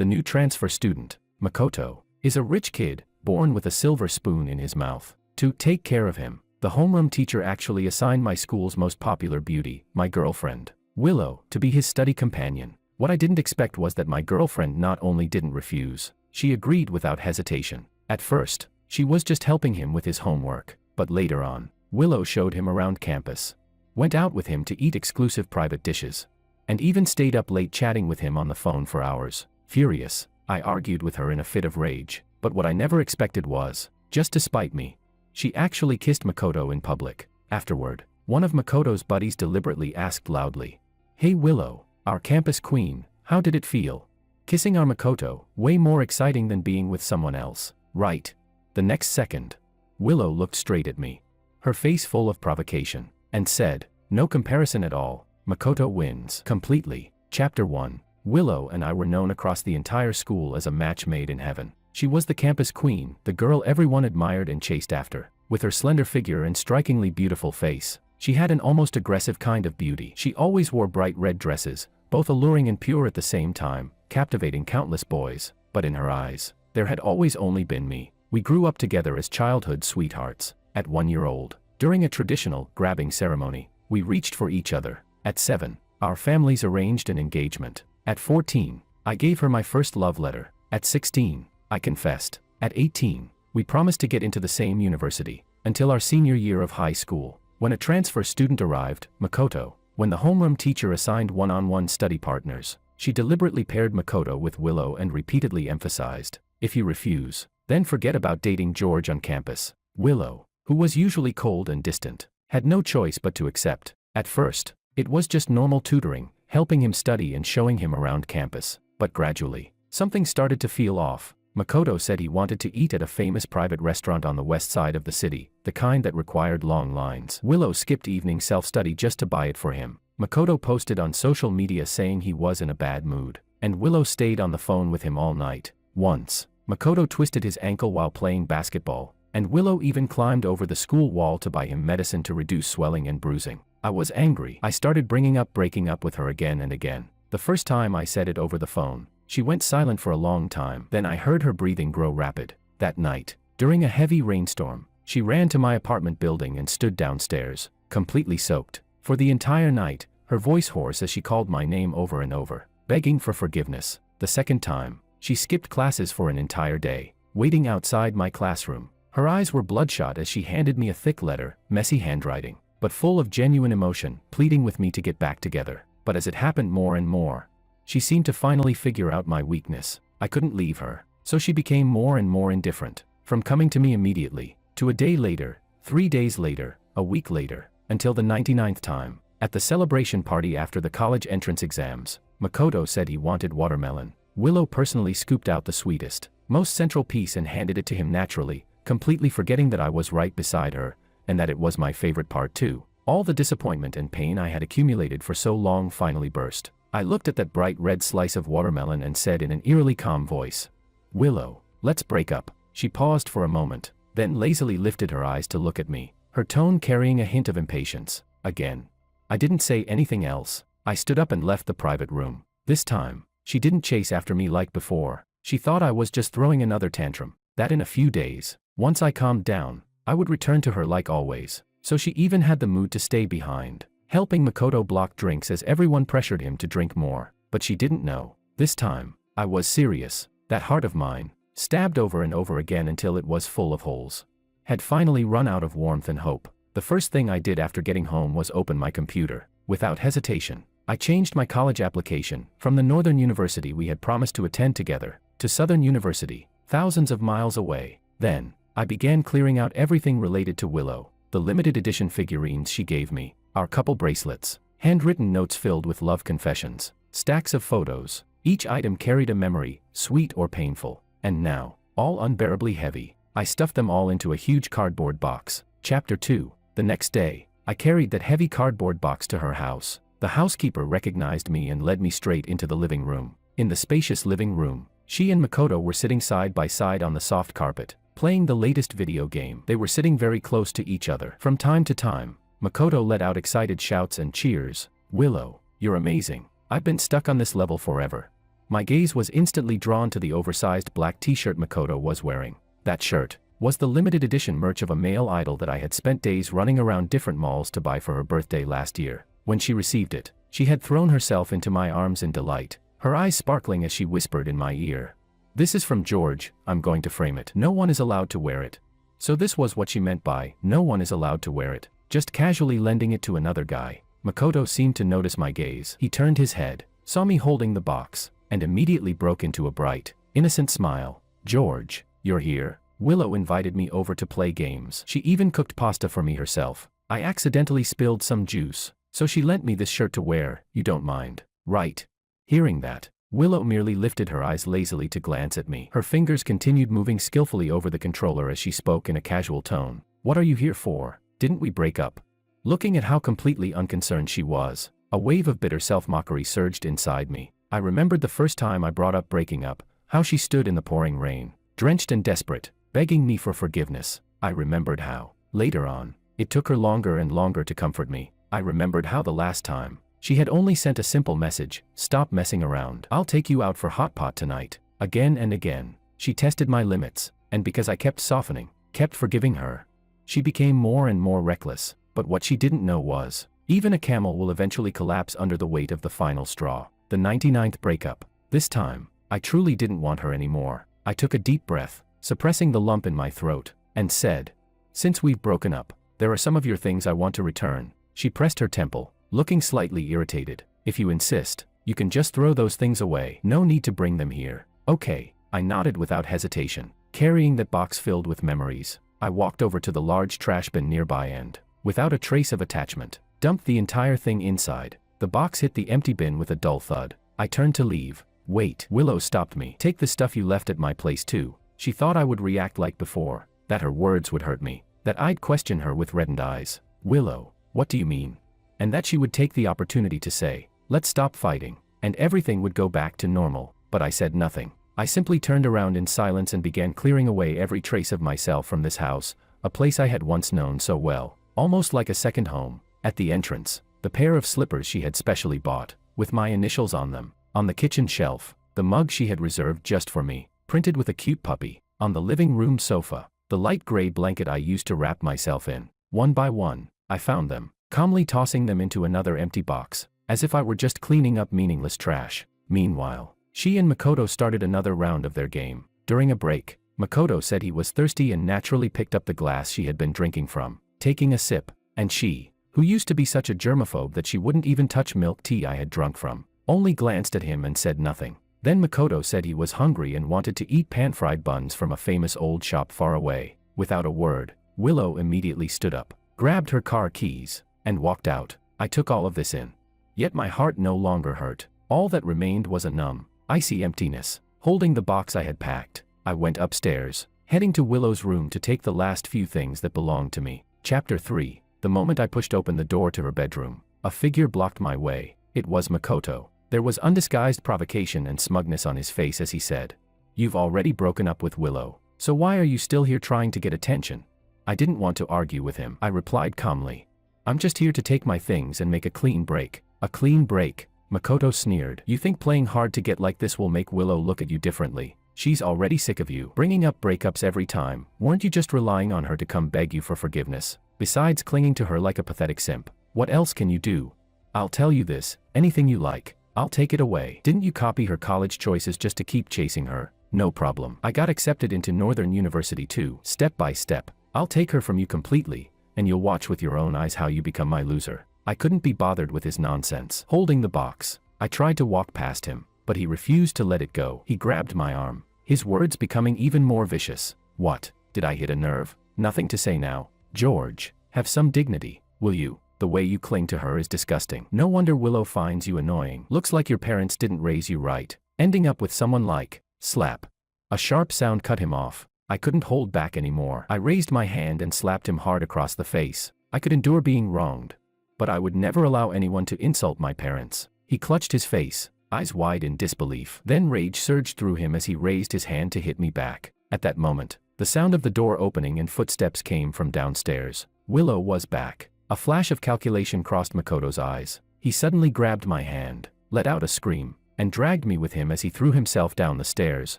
the new transfer student, Makoto, is a rich kid, born with a silver spoon in his mouth. To take care of him, the homeroom teacher actually assigned my school's most popular beauty, my girlfriend, Willow, to be his study companion. What I didn't expect was that my girlfriend not only didn't refuse, she agreed without hesitation. At first, she was just helping him with his homework, but later on, Willow showed him around campus, went out with him to eat exclusive private dishes, and even stayed up late chatting with him on the phone for hours. Furious, I argued with her in a fit of rage, but what I never expected was, just to spite me, she actually kissed Makoto in public. Afterward, one of Makoto's buddies deliberately asked loudly, "Hey Willow, our campus queen, how did it feel? Kissing our Makoto, way more exciting than being with someone else, right?" The next second, Willow looked straight at me, her face full of provocation, and said, "No comparison at all, Makoto wins completely." Chapter 1. Willow and I were known across the entire school as a match made in heaven. She was the campus queen, the girl everyone admired and chased after. With her slender figure and strikingly beautiful face, she had an almost aggressive kind of beauty. She always wore bright red dresses, both alluring and pure at the same time, captivating countless boys. But in her eyes, there had always only been me. We grew up together as childhood sweethearts. At 1 year old, during a traditional grabbing ceremony, we reached for each other. At 7, our families arranged an engagement. At 14, I gave her my first love letter. At 16, I confessed. At 18, we promised to get into the same university, until our senior year of high school, when a transfer student arrived, Makoto. When the homeroom teacher assigned one-on-one study partners, she deliberately paired Makoto with Willow and repeatedly emphasized, "If you refuse, then forget about dating George on campus." Willow, who was usually cold and distant, had no choice but to accept. At first, it was just normal tutoring, helping him study and showing him around campus. But gradually, something started to feel off. Makoto said he wanted to eat at a famous private restaurant on the west side of the city, the kind that required long lines. Willow skipped evening self-study just to buy it for him. Makoto posted on social media saying he was in a bad mood, and Willow stayed on the phone with him all night. Once, Makoto twisted his ankle while playing basketball, and Willow even climbed over the school wall to buy him medicine to reduce swelling and bruising. I was angry. I started bringing up breaking up with her again and again. The first time I said it over the phone, she went silent for a long time. Then I heard her breathing grow rapid. That night, during a heavy rainstorm, she ran to my apartment building and stood downstairs, completely soaked. For the entire night, her voice hoarse as she called my name over and over, begging for forgiveness. The second time, she skipped classes for an entire day, waiting outside my classroom. Her eyes were bloodshot as she handed me a thick letter, messy handwriting, but full of genuine emotion, pleading with me to get back together. But as it happened more and more, she seemed to finally figure out my weakness. I couldn't leave her, so she became more and more indifferent, from coming to me immediately, to a day later, 3 days later, a week later, until the 99th time. At the celebration party after the college entrance exams, Makoto said he wanted watermelon. Willow personally scooped out the sweetest, most central piece and handed it to him naturally, completely forgetting that I was right beside her, and that it was my favorite part too. All the disappointment and pain I had accumulated for so long finally burst. I looked at that bright red slice of watermelon and said in an eerily calm voice, "Willow, let's break up." She paused for a moment, then lazily lifted her eyes to look at me, her tone carrying a hint of impatience. Again, I didn't say anything else. I stood up and left the private room. This time, she didn't chase after me like before. She thought I was just throwing another tantrum. That in a few days, once I calmed down, I would return to her like always. So she even had the mood to stay behind, helping Makoto block drinks as everyone pressured him to drink more. But she didn't know. This time, I was serious. That heart of mine, stabbed over and over again until it was full of holes, had finally run out of warmth and hope. The first thing I did after getting home was open my computer. Without hesitation, I changed my college application from the Northern University we had promised to attend together to Southern University, thousands of miles away. Then, I began clearing out everything related to Willow, the limited edition figurines she gave me, our couple bracelets, handwritten notes filled with love confessions, stacks of photos. Each item carried a memory, sweet or painful, and now, all unbearably heavy. I stuffed them all into a huge cardboard box. Chapter 2. The next day, I carried that heavy cardboard box to her house. The housekeeper recognized me and led me straight into the living room. In the spacious living room, she and Makoto were sitting side by side on the soft carpet, playing the latest video game. They were sitting very close to each other. From time to time, Makoto let out excited shouts and cheers. "Willow, you're amazing. I've been stuck on this level forever. My gaze was instantly drawn to the oversized black t-shirt Makoto was wearing. That shirt was the limited edition merch of a male idol that I had spent days running around different malls to buy for her birthday last year. When she received it, she had thrown herself into my arms in delight, her eyes sparkling as she whispered in my ear, "This is from George, I'm going to frame it. No one is allowed to wear it." So this was what she meant by, "No one is allowed to wear it." Just casually lending it to another guy. Makoto seemed to notice my gaze. He turned his head, saw me holding the box, and immediately broke into a bright, innocent smile. "George, you're here?" Willow invited me over to play games. She even cooked pasta for me herself. I accidentally spilled some juice, so she lent me this shirt to wear. "You don't mind, right?" Hearing that, Willow merely lifted her eyes lazily to glance at me. Her fingers continued moving skillfully over the controller as she spoke in a casual tone. "What are you here for? Didn't we break up?" Looking at how completely unconcerned she was, a wave of bitter self-mockery surged inside me. I remembered the first time I brought up breaking up, how she stood in the pouring rain, drenched and desperate, begging me for forgiveness. I remembered how, later on, it took her longer and longer to comfort me. I remembered how the last time, she had only sent a simple message, "Stop messing around. I'll take you out for hot pot tonight." Again and again, she tested my limits, and because I kept softening, kept forgiving her, she became more and more reckless. But what she didn't know was, even a camel will eventually collapse under the weight of the final straw. The 99th breakup. This time, I truly didn't want her anymore. I took a deep breath, suppressing the lump in my throat, and said, "Since we've broken up, there are some of your things I want to return." She pressed her temple, looking slightly irritated. "If you insist, you can just throw those things away. No need to bring them here." "Okay," I nodded without hesitation. Carrying that box filled with memories, I walked over to the large trash bin nearby and, without a trace of attachment, dumped the entire thing inside. The box hit the empty bin with a dull thud. I turned to leave. "Wait." Willow stopped me. "Take the stuff you left at my place too." She thought I would react like before, that her words would hurt me, that I'd question her with reddened eyes. "Willow, what do you mean?" And that she would take the opportunity to say, "Let's stop fighting," and everything would go back to normal. But I said nothing. I simply turned around in silence and began clearing away every trace of myself from this house, a place I had once known so well, almost like a second home. At the entrance, the pair of slippers she had specially bought, with my initials on them. On the kitchen shelf, the mug she had reserved just for me, printed with a cute puppy. On the living room sofa, the light gray blanket I used to wrap myself in. One by one, I found them, calmly tossing them into another empty box, as if I were just cleaning up meaningless trash. Meanwhile, she and Makoto started another round of their game. During a break, Makoto said he was thirsty and naturally picked up the glass she had been drinking from, taking a sip, and she, who used to be such a germaphobe that she wouldn't even touch milk tea I had drunk from, only glanced at him and said nothing. Then Makoto said he was hungry and wanted to eat pan-fried buns from a famous old shop far away. Without a word, Willow immediately stood up, grabbed her car keys, and walked out. I took all of this in. Yet my heart no longer hurt. All that remained was a numb, icy emptiness. Holding the box I had packed, I went upstairs, heading to Willow's room to take the last few things that belonged to me. Chapter 3. The moment I pushed open the door to her bedroom, a figure blocked my way. It was Makoto. There was undisguised provocation and smugness on his face as he said, "You've already broken up with Willow, so why are you still here trying to get attention?" I didn't want to argue with him. I replied calmly, "I'm just here to take my things and make a clean break." "A clean break?" Makoto sneered. "You think playing hard to get like this will make Willow look at you differently? She's already sick of you bringing up breakups every time. Weren't you just relying on her to come beg you for forgiveness? Besides clinging to her like a pathetic simp, what else can you do? I'll tell you this, anything you like, I'll take it away. Didn't you copy her college choices just to keep chasing her? No problem. I got accepted into Northern University too. Step by step, I'll take her from you completely, and you'll watch with your own eyes how you become my loser." I couldn't be bothered with his nonsense. Holding the box, I tried to walk past him, but he refused to let it go. He grabbed my arm, his words becoming even more vicious. "What? Did I hit a nerve? Nothing to say now. George, have some dignity, will you? The way you cling to her is disgusting. No wonder Willow finds you annoying. Looks like your parents didn't raise you right, ending up with someone like..." Slap. A sharp sound cut him off. I couldn't hold back anymore. I raised my hand and slapped him hard across the face. I could endure being wronged, but I would never allow anyone to insult my parents. He clutched his face, eyes wide in disbelief. Then rage surged through him as he raised his hand to hit me back. At that moment, the sound of the door opening and footsteps came from downstairs. Willow was back. A flash of calculation crossed Makoto's eyes. He suddenly grabbed my hand, let out a scream, and dragged me with him as he threw himself down the stairs.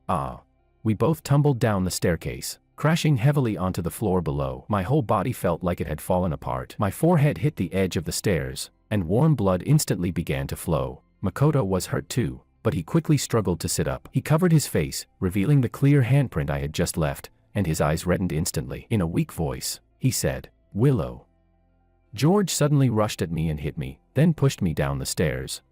Ah. We both tumbled down the staircase, crashing heavily onto the floor below. My whole body felt like it had fallen apart. My forehead hit the edge of the stairs, and warm blood instantly began to flow. Makoto was hurt too, but he quickly struggled to sit up. He covered his face, revealing the clear handprint I had just left, and his eyes reddened instantly. In a weak voice, he said, "Willow." George suddenly rushed at me and hit me, then pushed me down the stairs.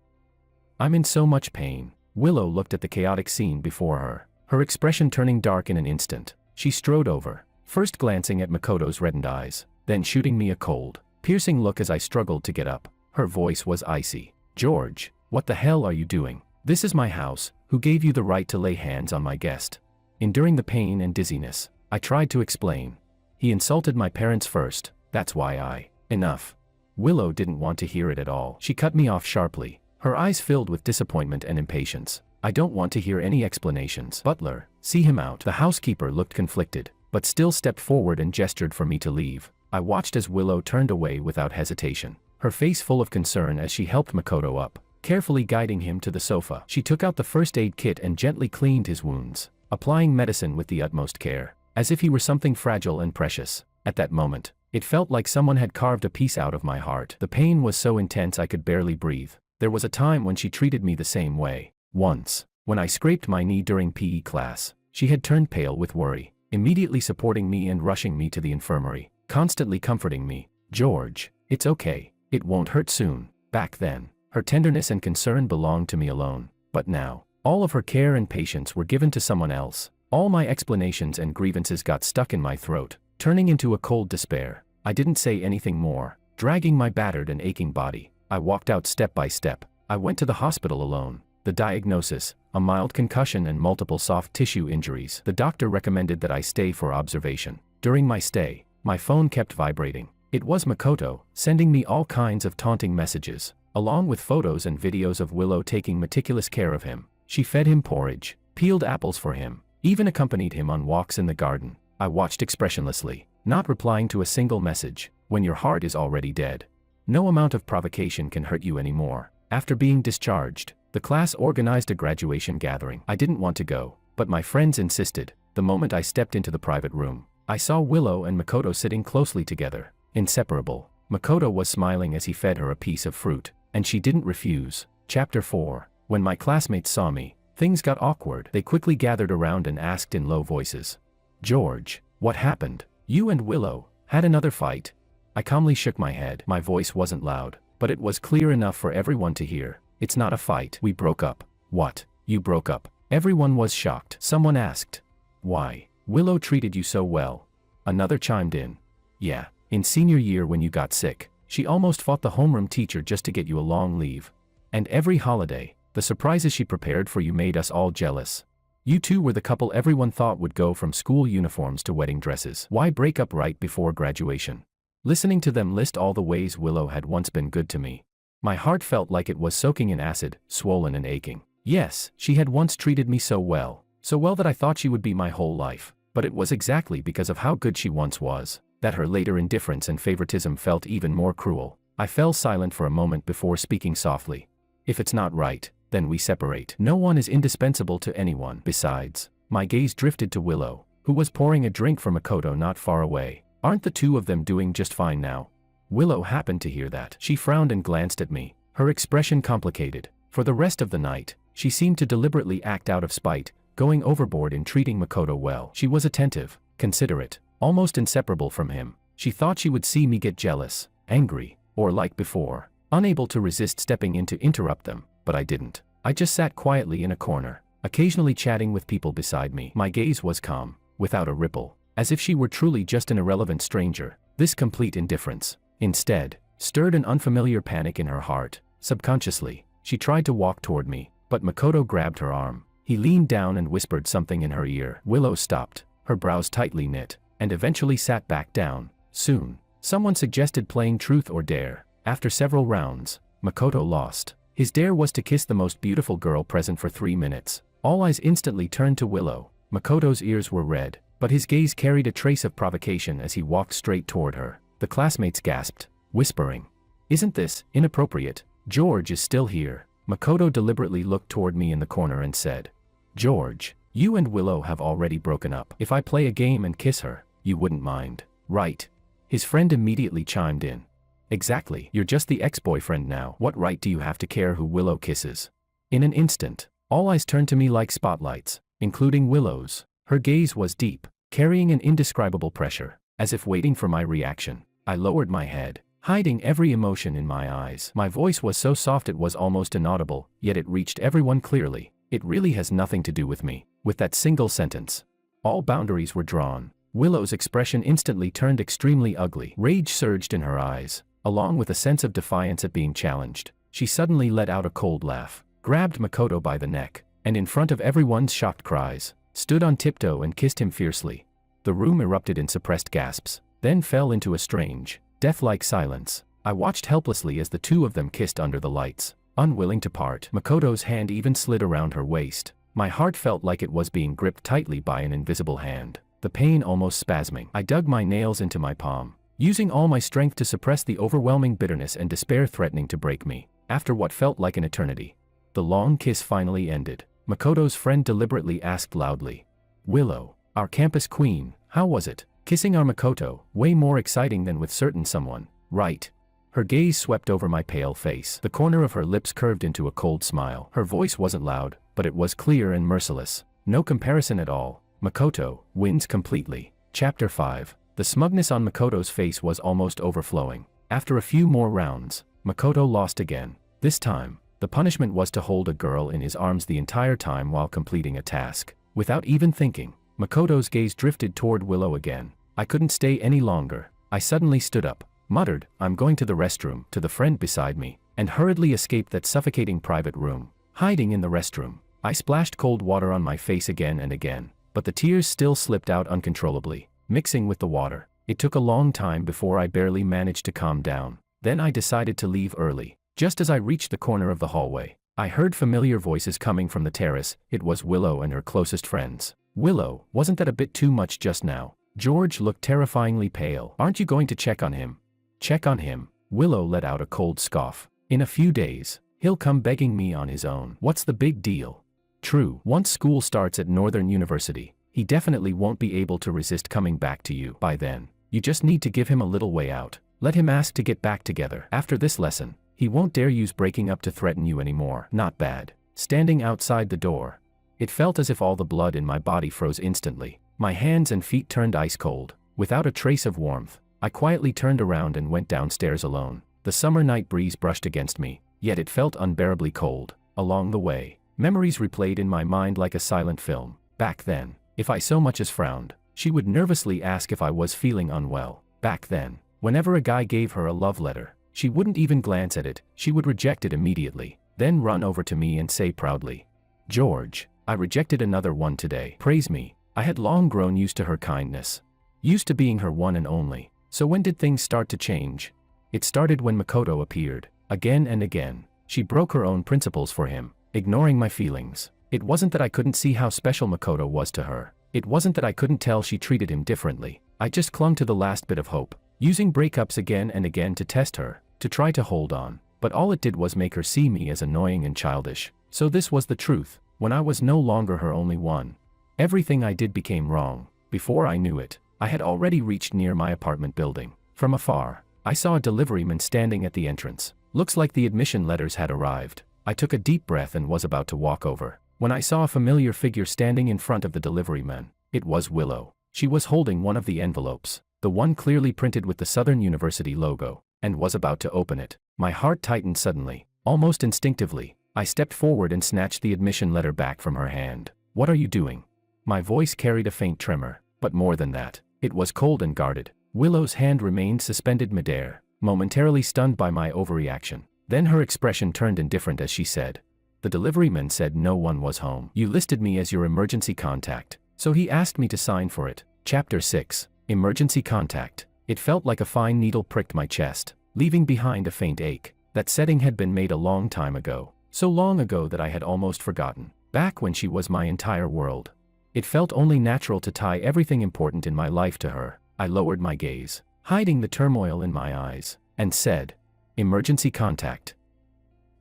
"I'm in so much pain." Willow looked at the chaotic scene before her, her expression turning dark in an instant. She strode over, first glancing at Makoto's reddened eyes, then shooting me a cold, piercing look as I struggled to get up. Her voice was icy. "George, what the hell are you doing? This is my house. Who gave you the right to lay hands on my guest?" Enduring the pain and dizziness, I tried to explain. "He insulted my parents first, that's why I..." "Enough." Willow didn't want to hear it at all. She cut me off sharply, her eyes filled with disappointment and impatience. "I don't want to hear any explanations. Butler, see him out." The housekeeper looked conflicted, but still stepped forward and gestured for me to leave. I watched as Willow turned away without hesitation, her face full of concern as she helped Makoto up, carefully guiding him to the sofa. She took out the first aid kit and gently cleaned his wounds, applying medicine with the utmost care, as if he were something fragile and precious. At that moment, it felt like someone had carved a piece out of my heart. The pain was so intense I could barely breathe. There was a time when she treated me the same way. Once, when I scraped my knee during PE class, she had turned pale with worry, immediately supporting me and rushing me to the infirmary, constantly comforting me. "George, it's okay, it won't hurt soon." Back then, her tenderness and concern belonged to me alone, but now, all of her care and patience were given to someone else. All my explanations and grievances got stuck in my throat, turning into a cold despair. I didn't say anything more. Dragging my battered and aching body, I walked out step by step. I went to the hospital alone. The diagnosis, a mild concussion and multiple soft tissue injuries. The doctor recommended that I stay for observation. During my stay, my phone kept vibrating. It was Makoto, sending me all kinds of taunting messages, along with photos and videos of Willow taking meticulous care of him. She fed him porridge, peeled apples for him, even accompanied him on walks in the garden. I watched expressionlessly, not replying to a single message. When your heart is already dead, no amount of provocation can hurt you anymore. After being discharged, the class organized a graduation gathering. I didn't want to go, but my friends insisted. The moment I stepped into the private room, I saw Willow and Makoto sitting closely together, inseparable. Makoto was smiling as he fed her a piece of fruit, and she didn't refuse. Chapter 4. When my classmates saw me, things got awkward. They quickly gathered around and asked in low voices, "George, what happened? You and Willow had another fight?" I calmly shook my head. My voice wasn't loud, but it was clear enough for everyone to hear. "It's not a fight. We broke up." "What? You broke up?" Everyone was shocked. Someone asked, "Why? Willow treated you so well." Another chimed in, "Yeah, in senior year when you got sick, she almost fought the homeroom teacher just to get you a long leave. And every holiday, the surprises she prepared for you made us all jealous. You two were the couple everyone thought would go from school uniforms to wedding dresses. Why break up right before graduation?" Listening to them list all the ways Willow had once been good to me, my heart felt like it was soaking in acid, swollen and aching. Yes, she had once treated me so well that I thought she would be my whole life. But it was exactly because of how good she once was, that her later indifference and favoritism felt even more cruel. I fell silent for a moment before speaking softly. "If it's not right, then we separate. No one is indispensable to anyone. Besides," my gaze drifted to Willow, who was pouring a drink for Makoto not far away. "Aren't the two of them doing just fine now?" Willow happened to hear that. She frowned and glanced at me, her expression complicated. For the rest of the night, she seemed to deliberately act out of spite, going overboard in treating Makoto well. She was attentive, considerate, almost inseparable from him. She thought she would see me get jealous, angry, or like before, unable to resist stepping in to interrupt them, but I didn't. I just sat quietly in a corner, occasionally chatting with people beside me. My gaze was calm, without a ripple, as if she were truly just an irrelevant stranger. This complete indifference, instead, stirred an unfamiliar panic in her heart. Subconsciously, she tried to walk toward me, but Makoto grabbed her arm. He leaned down and whispered something in her ear. Willow stopped, her brows tightly knit, and eventually sat back down. Soon, someone suggested playing Truth or Dare. After several rounds, Makoto lost. His dare was to kiss the most beautiful girl present for 3 minutes. All eyes instantly turned to Willow. Makoto's ears were red, but his gaze carried a trace of provocation as he walked straight toward her. The classmates gasped, whispering, "Isn't this inappropriate? George is still here." Makoto deliberately looked toward me in the corner and said, "George, you and Willow have already broken up. If I play a game and kiss her, you wouldn't mind, right?" His friend immediately chimed in. "Exactly, you're just the ex-boyfriend now. What right do you have to care who Willow kisses?" In an instant, all eyes turned to me like spotlights, including Willow's. Her gaze was deep, carrying an indescribable pressure, as if waiting for my reaction. I lowered my head, hiding every emotion in my eyes. My voice was so soft it was almost inaudible, yet it reached everyone clearly. "It really has nothing to do with me." With that single sentence, all boundaries were drawn. Willow's expression instantly turned extremely ugly. Rage surged in her eyes, along with a sense of defiance at being challenged. She suddenly let out a cold laugh, grabbed Makoto by the neck, and in front of everyone's shocked cries, stood on tiptoe and kissed him fiercely. The room erupted in suppressed gasps, then fell into a strange, death-like silence. I watched helplessly as the two of them kissed under the lights, unwilling to part. Makoto's hand even slid around her waist. My heart felt like it was being gripped tightly by an invisible hand, the pain almost spasming. I dug my nails into my palm, using all my strength to suppress the overwhelming bitterness and despair threatening to break me. After what felt like an eternity, the long kiss finally ended. Makoto's friend deliberately asked loudly, "Willow, our campus queen, how was it?" Kissing our Makoto, way more exciting than with certain someone, right? Her gaze swept over my pale face. The corner of her lips curved into a cold smile. Her voice wasn't loud, but it was clear and merciless. "No comparison at all. Makoto wins completely." Chapter 5. The smugness on Makoto's face was almost overflowing. After a few more rounds, Makoto lost again. This time, the punishment was to hold a girl in his arms the entire time while completing a task. Without even thinking, Makoto's gaze drifted toward Willow again. I couldn't stay any longer. I suddenly stood up, muttered, "I'm going to the restroom," to the friend beside me, and hurriedly escaped that suffocating private room. Hiding in the restroom, I splashed cold water on my face again and again, but the tears still slipped out uncontrollably, mixing with the water. It took a long time before I barely managed to calm down. Then I decided to leave early. Just as I reached the corner of the hallway, I heard familiar voices coming from the terrace. It was Willow and her closest friends. "Willow, wasn't that a bit too much just now?" George looked terrifyingly pale. "Aren't you going to check on him?" "Check on him?" Willow let out a cold scoff. "In a few days, he'll come begging me on his own. What's the big deal?" "True, once school starts at Northern University, he definitely won't be able to resist coming back to you by then. You just need to give him a little way out. Let him ask to get back together. After this lesson, he won't dare use breaking up to threaten you anymore." Not bad. Standing outside the door, it felt as if all the blood in my body froze instantly. My hands and feet turned ice cold. Without a trace of warmth, I quietly turned around and went downstairs alone. The summer night breeze brushed against me, yet it felt unbearably cold. Along the way, memories replayed in my mind like a silent film. Back then, if I so much as frowned, she would nervously ask if I was feeling unwell. Back then, whenever a guy gave her a love letter, she wouldn't even glance at it. She would reject it immediately, then run over to me and say proudly, "George, I rejected another one today. Praise me." I had long grown used to her kindness, used to being her one and only. So when did things start to change? It started when Makoto appeared. Again and again, she broke her own principles for him, ignoring my feelings. It wasn't that I couldn't see how special Makoto was to her. It wasn't that I couldn't tell she treated him differently. I just clung to the last bit of hope, using breakups again and again to test her, to try to hold on. But all it did was make her see me as annoying and childish. So this was the truth, when I was no longer her only one. Everything I did became wrong. Before I knew it, I had already reached near my apartment building. From afar, I saw a deliveryman standing at the entrance. Looks like the admission letters had arrived. I took a deep breath and was about to walk over, when I saw a familiar figure standing in front of the deliveryman. It was Willow. She was holding one of the envelopes, the one clearly printed with the Southern University logo, and was about to open it. My heart tightened suddenly. Almost instinctively, I stepped forward and snatched the admission letter back from her hand. "What are you doing?" My voice carried a faint tremor, but more than that, it was cold and guarded. Willow's hand remained suspended midair, momentarily stunned by my overreaction. Then her expression turned indifferent as she said, "The deliveryman said no one was home. You listed me as your emergency contact, so he asked me to sign for it." Chapter 6. Emergency Contact. It felt like a fine needle pricked my chest, leaving behind a faint ache. That setting had been made a long time ago, so long ago that I had almost forgotten. Back when she was my entire world. It felt only natural to tie everything important in my life to her. I lowered my gaze, hiding the turmoil in my eyes, and said, "Emergency contact."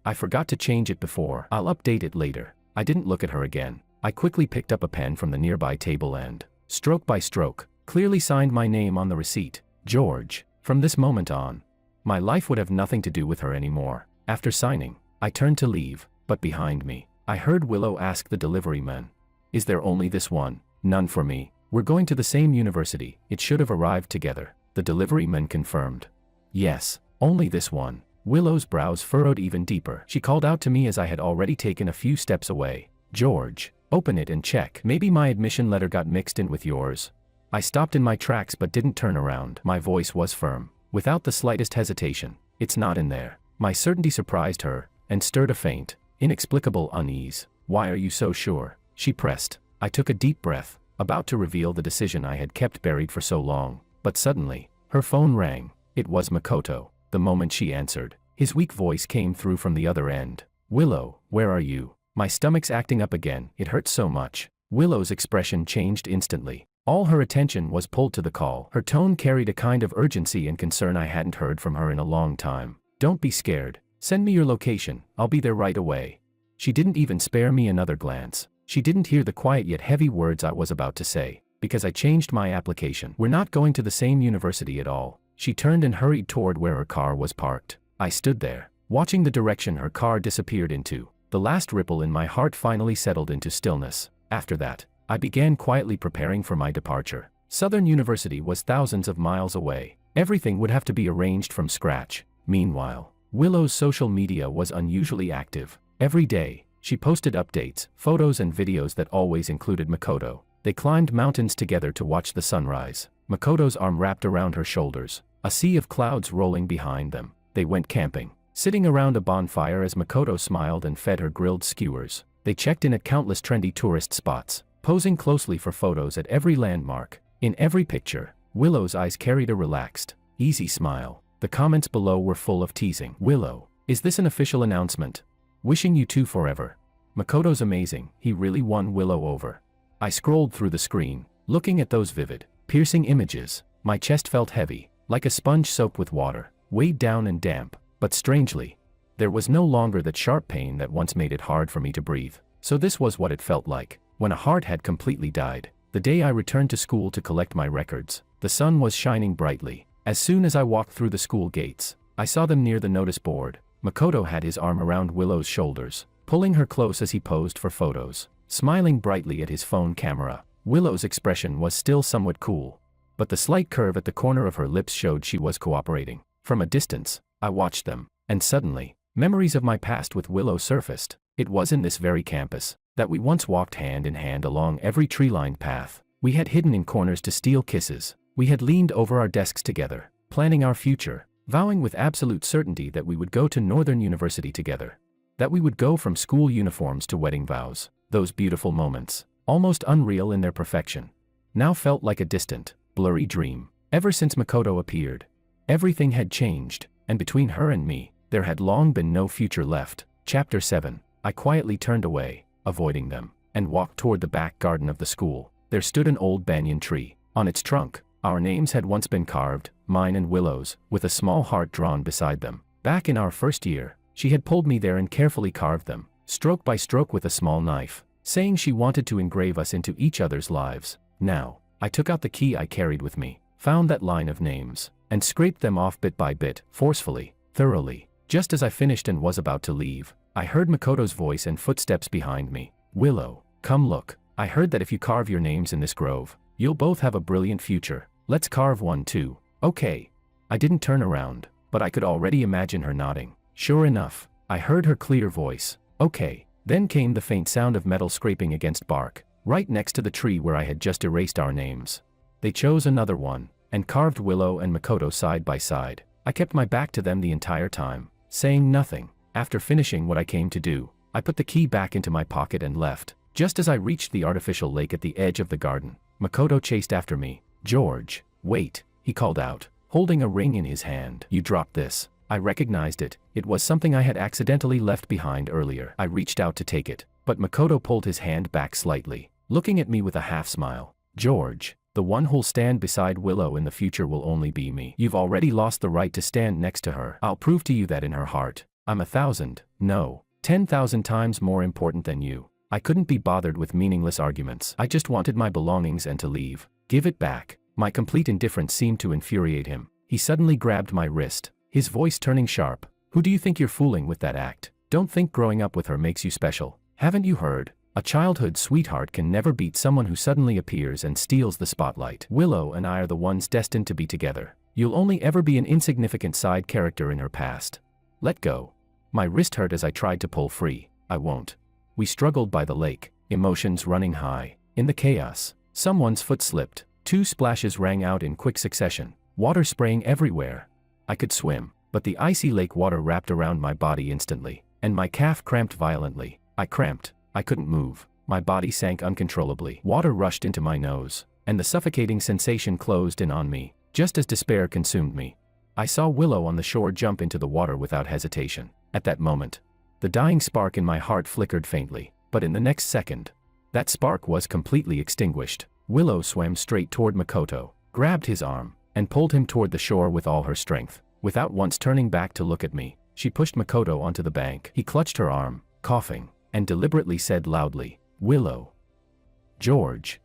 I forgot to change it before. I'll update it later. I didn't look at her again. I quickly picked up a pen from the nearby table and, stroke by stroke, clearly signed my name on the receipt. George. From this moment on, my life would have nothing to do with her anymore. After signing, I turned to leave, but behind me, I heard Willow ask the delivery man, "Is there only this one?" "None for me. We're going to the same university. It should have arrived together." The delivery man confirmed. "Yes, only this one." Willow's brows furrowed even deeper. She called out to me as I had already taken a few steps away. "George, open it and check. Maybe my admission letter got mixed in with yours." I stopped in my tracks but didn't turn around. My voice was firm, without the slightest hesitation. "It's not in there." My certainty surprised her, and stirred a faint, inexplicable unease. "Why are you so sure?" she pressed. I took a deep breath, about to reveal the decision I had kept buried for so long, but suddenly, her phone rang. It was Makoto. The moment she answered, his weak voice came through from the other end. "Willow, where are you?" My stomach's acting up again. It hurt so much. Willow's expression changed instantly. All her attention was pulled to the call. Her tone carried a kind of urgency and concern I hadn't heard from her in a long time. "Don't be scared. Send me your location. I'll be there right away." She didn't even spare me another glance. She didn't hear the quiet yet heavy words I was about to say. "Because I changed my application. We're not going to the same university at all." She turned and hurried toward where her car was parked. I stood there, watching the direction her car disappeared into. The last ripple in my heart finally settled into stillness. After that, I began quietly preparing for my departure. Southern University was thousands of miles away. Everything would have to be arranged from scratch. Meanwhile, Willow's social media was unusually active. Every day, she posted updates, photos and videos that always included Makoto. They climbed mountains together to watch the sunrise. Makoto's arm wrapped around her shoulders, a sea of clouds rolling behind them. They went camping, sitting around a bonfire as Makoto smiled and fed her grilled skewers. They checked in at countless trendy tourist spots, posing closely for photos at every landmark. In every picture, Willow's eyes carried a relaxed, easy smile. The comments below were full of teasing. "Willow, is this an official announcement? Wishing you two forever. Makoto's amazing. He really won Willow over." I scrolled through the screen, looking at those vivid, piercing images. My chest felt heavy, like a sponge soaked with water, weighed down and damp. But strangely, there was no longer that sharp pain that once made it hard for me to breathe. So this was what it felt like, when a heart had completely died. The day I returned to school to collect my records, the sun was shining brightly. As soon as I walked through the school gates, I saw them near the notice board. Makoto had his arm around Willow's shoulders, pulling her close as he posed for photos, smiling brightly at his phone camera. Willow's expression was still somewhat cool, but the slight curve at the corner of her lips showed she was cooperating. From a distance, I watched them, and suddenly, memories of my past with Willow surfaced. It was in this very campus that we once walked hand in hand along every tree-lined path. We had hidden in corners to steal kisses. We had leaned over our desks together, planning our future, vowing with absolute certainty that we would go to Northern University together. That we would go from school uniforms to wedding vows. Those beautiful moments, almost unreal in their perfection, now felt like a distant, blurry dream. Ever since Makoto appeared, everything had changed, and between her and me, there had long been no future left. Chapter 7. I quietly turned away, avoiding them, and walked toward the back garden of the school. There stood an old banyan tree. On its trunk, our names had once been carved, mine and Willow's, with a small heart drawn beside them. Back in our first year, she had pulled me there and carefully carved them, stroke by stroke with a small knife, saying she wanted to engrave us into each other's lives. Now, I took out the key I carried with me, found that line of names, and scraped them off bit by bit, forcefully, thoroughly. Just as I finished and was about to leave, I heard Makoto's voice and footsteps behind me. "Willow, come look. I heard that if you carve your names in this grove, you'll both have a brilliant future. Let's carve one too." "Okay." I didn't turn around, but I could already imagine her nodding. Sure enough, I heard her clear voice. "Okay." Then came the faint sound of metal scraping against bark, right next to the tree where I had just erased our names. They chose another one, and carved Willow and Makoto side by side. I kept my back to them the entire time, saying nothing. After finishing what I came to do, I put the key back into my pocket and left. Just as I reached the artificial lake at the edge of the garden, Makoto chased after me. "George, wait," he called out, holding a ring in his hand. "You dropped this." I recognized it. It was something I had accidentally left behind earlier. I reached out to take it, but Makoto pulled his hand back slightly, looking at me with a half smile. "George, the one who'll stand beside Willow in the future will only be me. You've already lost the right to stand next to her. I'll prove to you that in her heart, I'm 1,000, no, 10,000 times more important than you. I couldn't be bothered with meaningless arguments. I just wanted my belongings and to leave. Give it back. My complete indifference seemed to infuriate him. He suddenly grabbed my wrist, his voice turning sharp. Who do you think you're fooling with that act? Don't think growing up with her makes you special. Haven't you heard? A childhood sweetheart can never beat someone who suddenly appears and steals the spotlight. Willow and I are the ones destined to be together. You'll only ever be an insignificant side character in her past. Let go. My wrist hurt as I tried to pull free. I won't. We struggled by the lake, emotions running high. In the chaos, someone's foot slipped. 2 splashes rang out in quick succession, water spraying everywhere. I could swim, but the icy lake water wrapped around my body instantly, and my calf cramped violently. I cramped. I couldn't move. My body sank uncontrollably. Water rushed into my nose, and the suffocating sensation closed in on me, just as despair consumed me. I saw Willow on the shore jump into the water without hesitation. At that moment, the dying spark in my heart flickered faintly, but in the next second, that spark was completely extinguished. Willow swam straight toward Makoto, grabbed his arm, and pulled him toward the shore with all her strength. Without once turning back to look at me, she pushed Makoto onto the bank. He clutched her arm, coughing, and deliberately said loudly, "Willow." "George."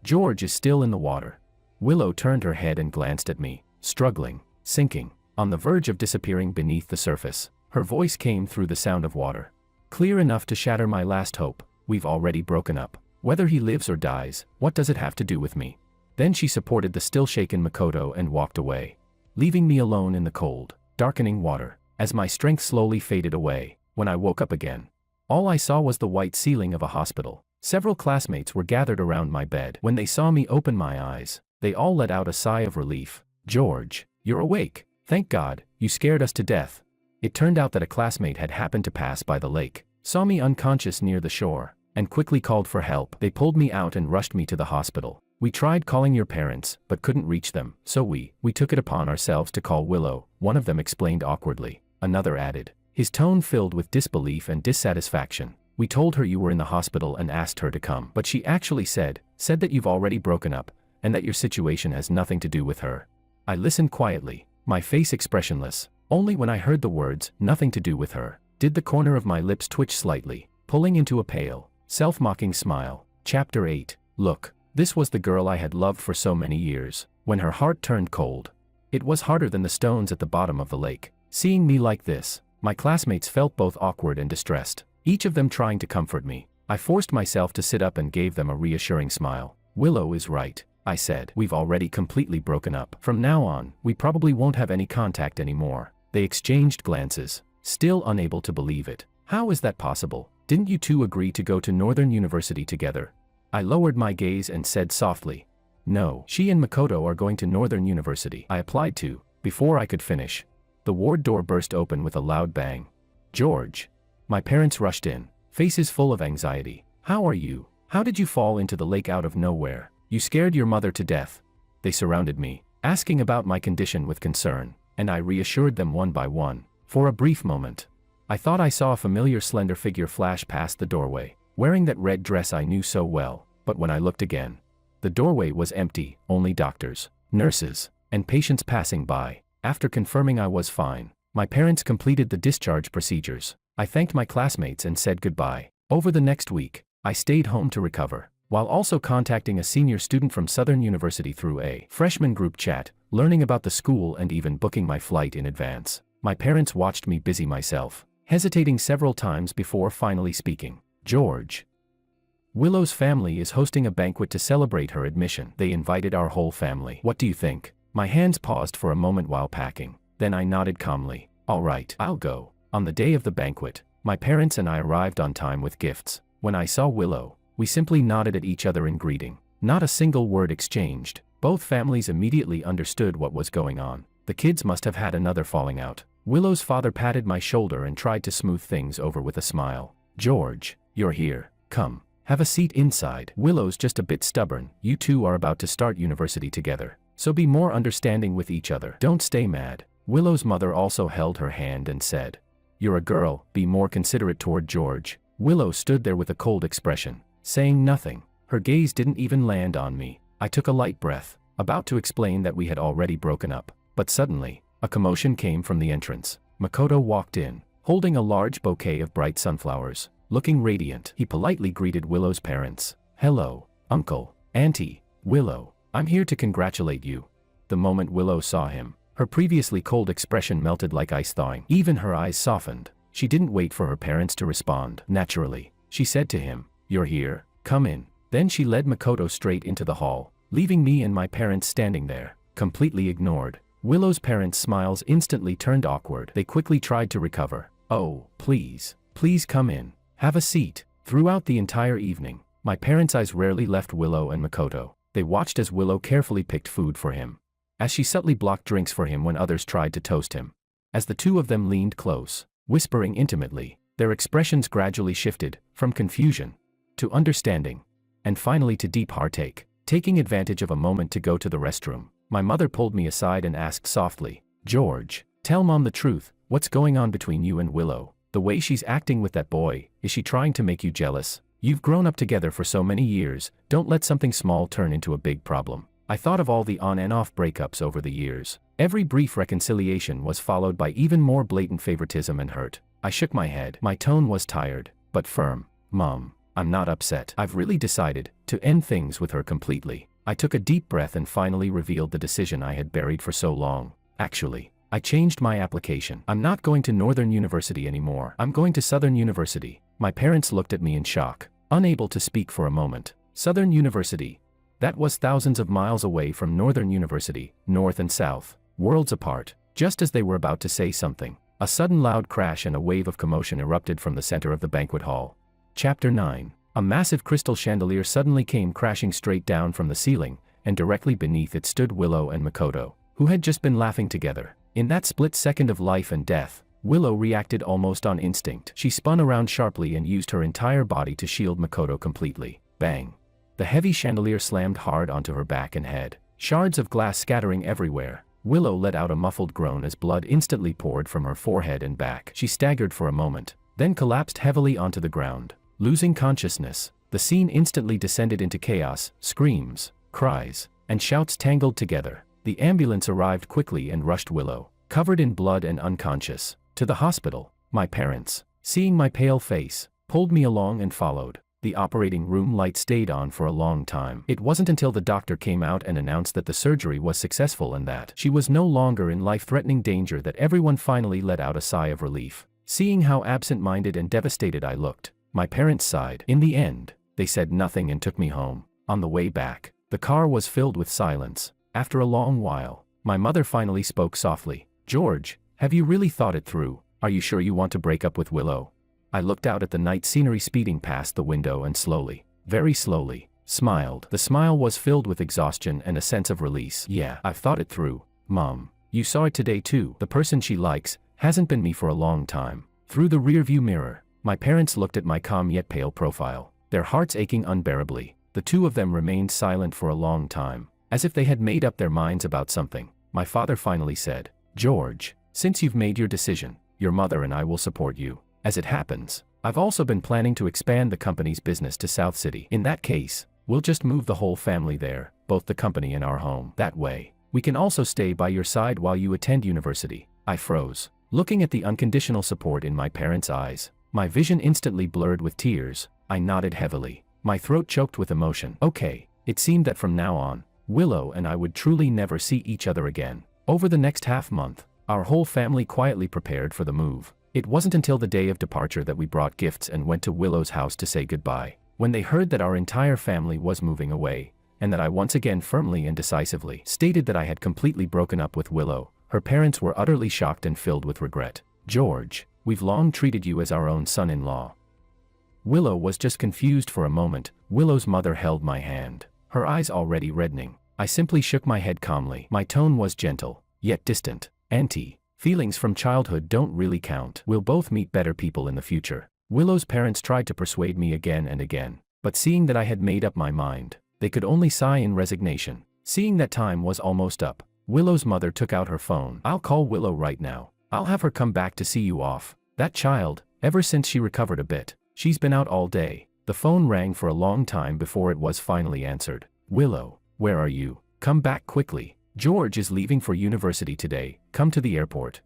"George is still in the water." Willow turned her head and glanced at me, struggling, sinking, on the verge of disappearing beneath the surface. Her voice came through the sound of water, clear enough to shatter my last hope. "We've already broken up. Whether he lives or dies, what does it have to do with me?" Then she supported the still shaken Makoto and walked away, leaving me alone in the cold, darkening water. As my strength slowly faded away, when I woke up again, all I saw was the white ceiling of a hospital. Several classmates were gathered around my bed. When they saw me open my eyes, they all let out a sigh of relief. "George, you're awake. Thank God, you scared us to death." It turned out that a classmate had happened to pass by the lake, saw me unconscious near the shore, and quickly called for help. They pulled me out and rushed me to the hospital. "We tried calling your parents, but couldn't reach them, so we took it upon ourselves to call Willow," one of them explained awkwardly. Another added, his tone filled with disbelief and dissatisfaction. "We told her you were in the hospital and asked her to come, but she actually said that you've already broken up, and that your situation has nothing to do with her." I listened quietly, my face expressionless. Only when I heard the words, "nothing to do with her," did the corner of my lips twitch slightly, pulling into a pale, self-mocking smile. Chapter 8. Look, this was the girl I had loved for so many years. When her heart turned cold, it was harder than the stones at the bottom of the lake. Seeing me like this, my classmates felt both awkward and distressed, each of them trying to comfort me. I forced myself to sit up and gave them a reassuring smile. "Willow is right," I said. "We've already completely broken up. From now on, we probably won't have any contact anymore." They exchanged glances, still unable to believe it. "How is that possible? Didn't you two agree to go to Northern University together?" I lowered my gaze and said softly, "No, she and Makoto are going to Northern University." I applied to, before I could finish. The ward door burst open with a loud bang. "George." My parents rushed in, faces full of anxiety. "How are you? How did you fall into the lake out of nowhere? You scared your mother to death." They surrounded me, asking about my condition with concern, and I reassured them one by one. For a brief moment, I thought I saw a familiar slender figure flash past the doorway, wearing that red dress I knew so well, but when I looked again, the doorway was empty, only doctors, nurses, and patients passing by. After confirming I was fine, my parents completed the discharge procedures. I thanked my classmates and said goodbye. Over the next week, I stayed home to recover, while also contacting a senior student from Southern University through a freshman group chat, learning about the school and even booking my flight in advance. My parents watched me busy myself, hesitating several times before finally speaking. "George." "Willow's family is hosting a banquet to celebrate her admission. They invited our whole family. What do you think?" My hands paused for a moment while packing. Then I nodded calmly. "All right, I'll go." On the day of the banquet, my parents and I arrived on time with gifts. When I saw Willow, we simply nodded at each other in greeting. Not a single word exchanged. Both families immediately understood what was going on. The kids must have had another falling out. Willow's father patted my shoulder and tried to smooth things over with a smile. "George, you're here. Come, have a seat inside. Willow's just a bit stubborn. You two are about to start university together, so be more understanding with each other. Don't stay mad." Willow's mother also held her hand and said, "You're a girl, be more considerate toward George." Willow stood there with a cold expression, saying nothing. Her gaze didn't even land on me. I took a light breath, about to explain that we had already broken up. But suddenly, a commotion came from the entrance. Makoto walked in, holding a large bouquet of bright sunflowers. Looking radiant, he politely greeted Willow's parents. "Hello, Uncle, Auntie, Willow. I'm here to congratulate you." The moment Willow saw him, her previously cold expression melted like ice thawing. Even her eyes softened. She didn't wait for her parents to respond. Naturally, she said to him, "You're here, come in." Then she led Makoto straight into the hall, leaving me and my parents standing there, completely ignored. Willow's parents' smiles instantly turned awkward. They quickly tried to recover. "Oh, please, please come in. Have a seat." Throughout the entire evening, my parents' eyes rarely left Willow and Makoto. They watched as Willow carefully picked food for him, as she subtly blocked drinks for him when others tried to toast him. As the two of them leaned close, whispering intimately, their expressions gradually shifted, from confusion to understanding, and finally to deep heartache. Taking advantage of a moment to go to the restroom, my mother pulled me aside and asked softly, "George, tell Mom the truth, what's going on between you and Willow? The way she's acting with that boy, is she trying to make you jealous? You've grown up together for so many years, don't let something small turn into a big problem." I thought of all the on and off breakups over the years. Every brief reconciliation was followed by even more blatant favoritism and hurt. I shook my head. My tone was tired, but firm. "Mom, I'm not upset. I've really decided to end things with her completely." I took a deep breath and finally revealed the decision I had buried for so long. "Actually, I changed my application. I'm not going to Northern University anymore. I'm going to Southern University." My parents looked at me in shock, unable to speak for a moment. Southern University? That was thousands of miles away from Northern University, north and south, worlds apart. Just as they were about to say something, a sudden loud crash and a wave of commotion erupted from the center of the banquet hall. Chapter 9. A massive crystal chandelier suddenly came crashing straight down from the ceiling, and directly beneath it stood Willow and Makoto, who had just been laughing together. In that split second of life and death, Willow reacted almost on instinct. She spun around sharply and used her entire body to shield Makoto completely. Bang! The heavy chandelier slammed hard onto her back and head, shards of glass scattering everywhere. Willow let out a muffled groan as blood instantly poured from her forehead and back. She staggered for a moment, then collapsed heavily onto the ground. Losing consciousness, the scene instantly descended into chaos. Screams, cries, and shouts tangled together. The ambulance arrived quickly and rushed Willow, covered in blood and unconscious, to the hospital. My parents, seeing my pale face, pulled me along and followed. The operating room light stayed on for a long time. It wasn't until the doctor came out and announced that the surgery was successful and that she was no longer in life-threatening danger that everyone finally let out a sigh of relief. Seeing how absent-minded and devastated I looked, my parents sighed. In the end, they said nothing and took me home. On the way back, the car was filled with silence. After a long while, my mother finally spoke softly. "George, have you really thought it through? Are you sure you want to break up with Willow?" I looked out at the night scenery speeding past the window and slowly, very slowly, smiled. The smile was filled with exhaustion and a sense of release. "Yeah, I've thought it through, Mom. You saw it today too. The person she likes hasn't been me for a long time." Through the rearview mirror, my parents looked at my calm yet pale profile, their hearts aching unbearably. The two of them remained silent for a long time, as if they had made up their minds about something. My father finally said, "George, since you've made your decision, your mother and I will support you. As it happens, I've also been planning to expand the company's business to South City. In that case, we'll just move the whole family there, both the company and our home. That way, we can also stay by your side while you attend university." I froze, looking at the unconditional support in my parents' eyes. My vision instantly blurred with tears. I nodded heavily, my throat choked with emotion. Okay, it seemed that from now on, Willow and I would truly never see each other again. Over the next half-month, our whole family quietly prepared for the move. It wasn't until the day of departure that we brought gifts and went to Willow's house to say goodbye. When they heard that our entire family was moving away, and that I once again firmly and decisively stated that I had completely broken up with Willow, her parents were utterly shocked and filled with regret. "George, we've long treated you as our own son-in-law." Willow was just confused for a moment. Willow's mother held my hand, her eyes already reddening. I simply shook my head calmly. My tone was gentle, yet distant. "Auntie, feelings from childhood don't really count. We'll both meet better people in the future." Willow's parents tried to persuade me again and again, but seeing that I had made up my mind, they could only sigh in resignation. Seeing that time was almost up, Willow's mother took out her phone. "I'll call Willow right now. I'll have her come back to see you off. That child, ever since she recovered a bit, she's been out all day." The phone rang for a long time before it was finally answered. "Willow, where are you? Come back quickly. George is leaving for university today. Come to the airport."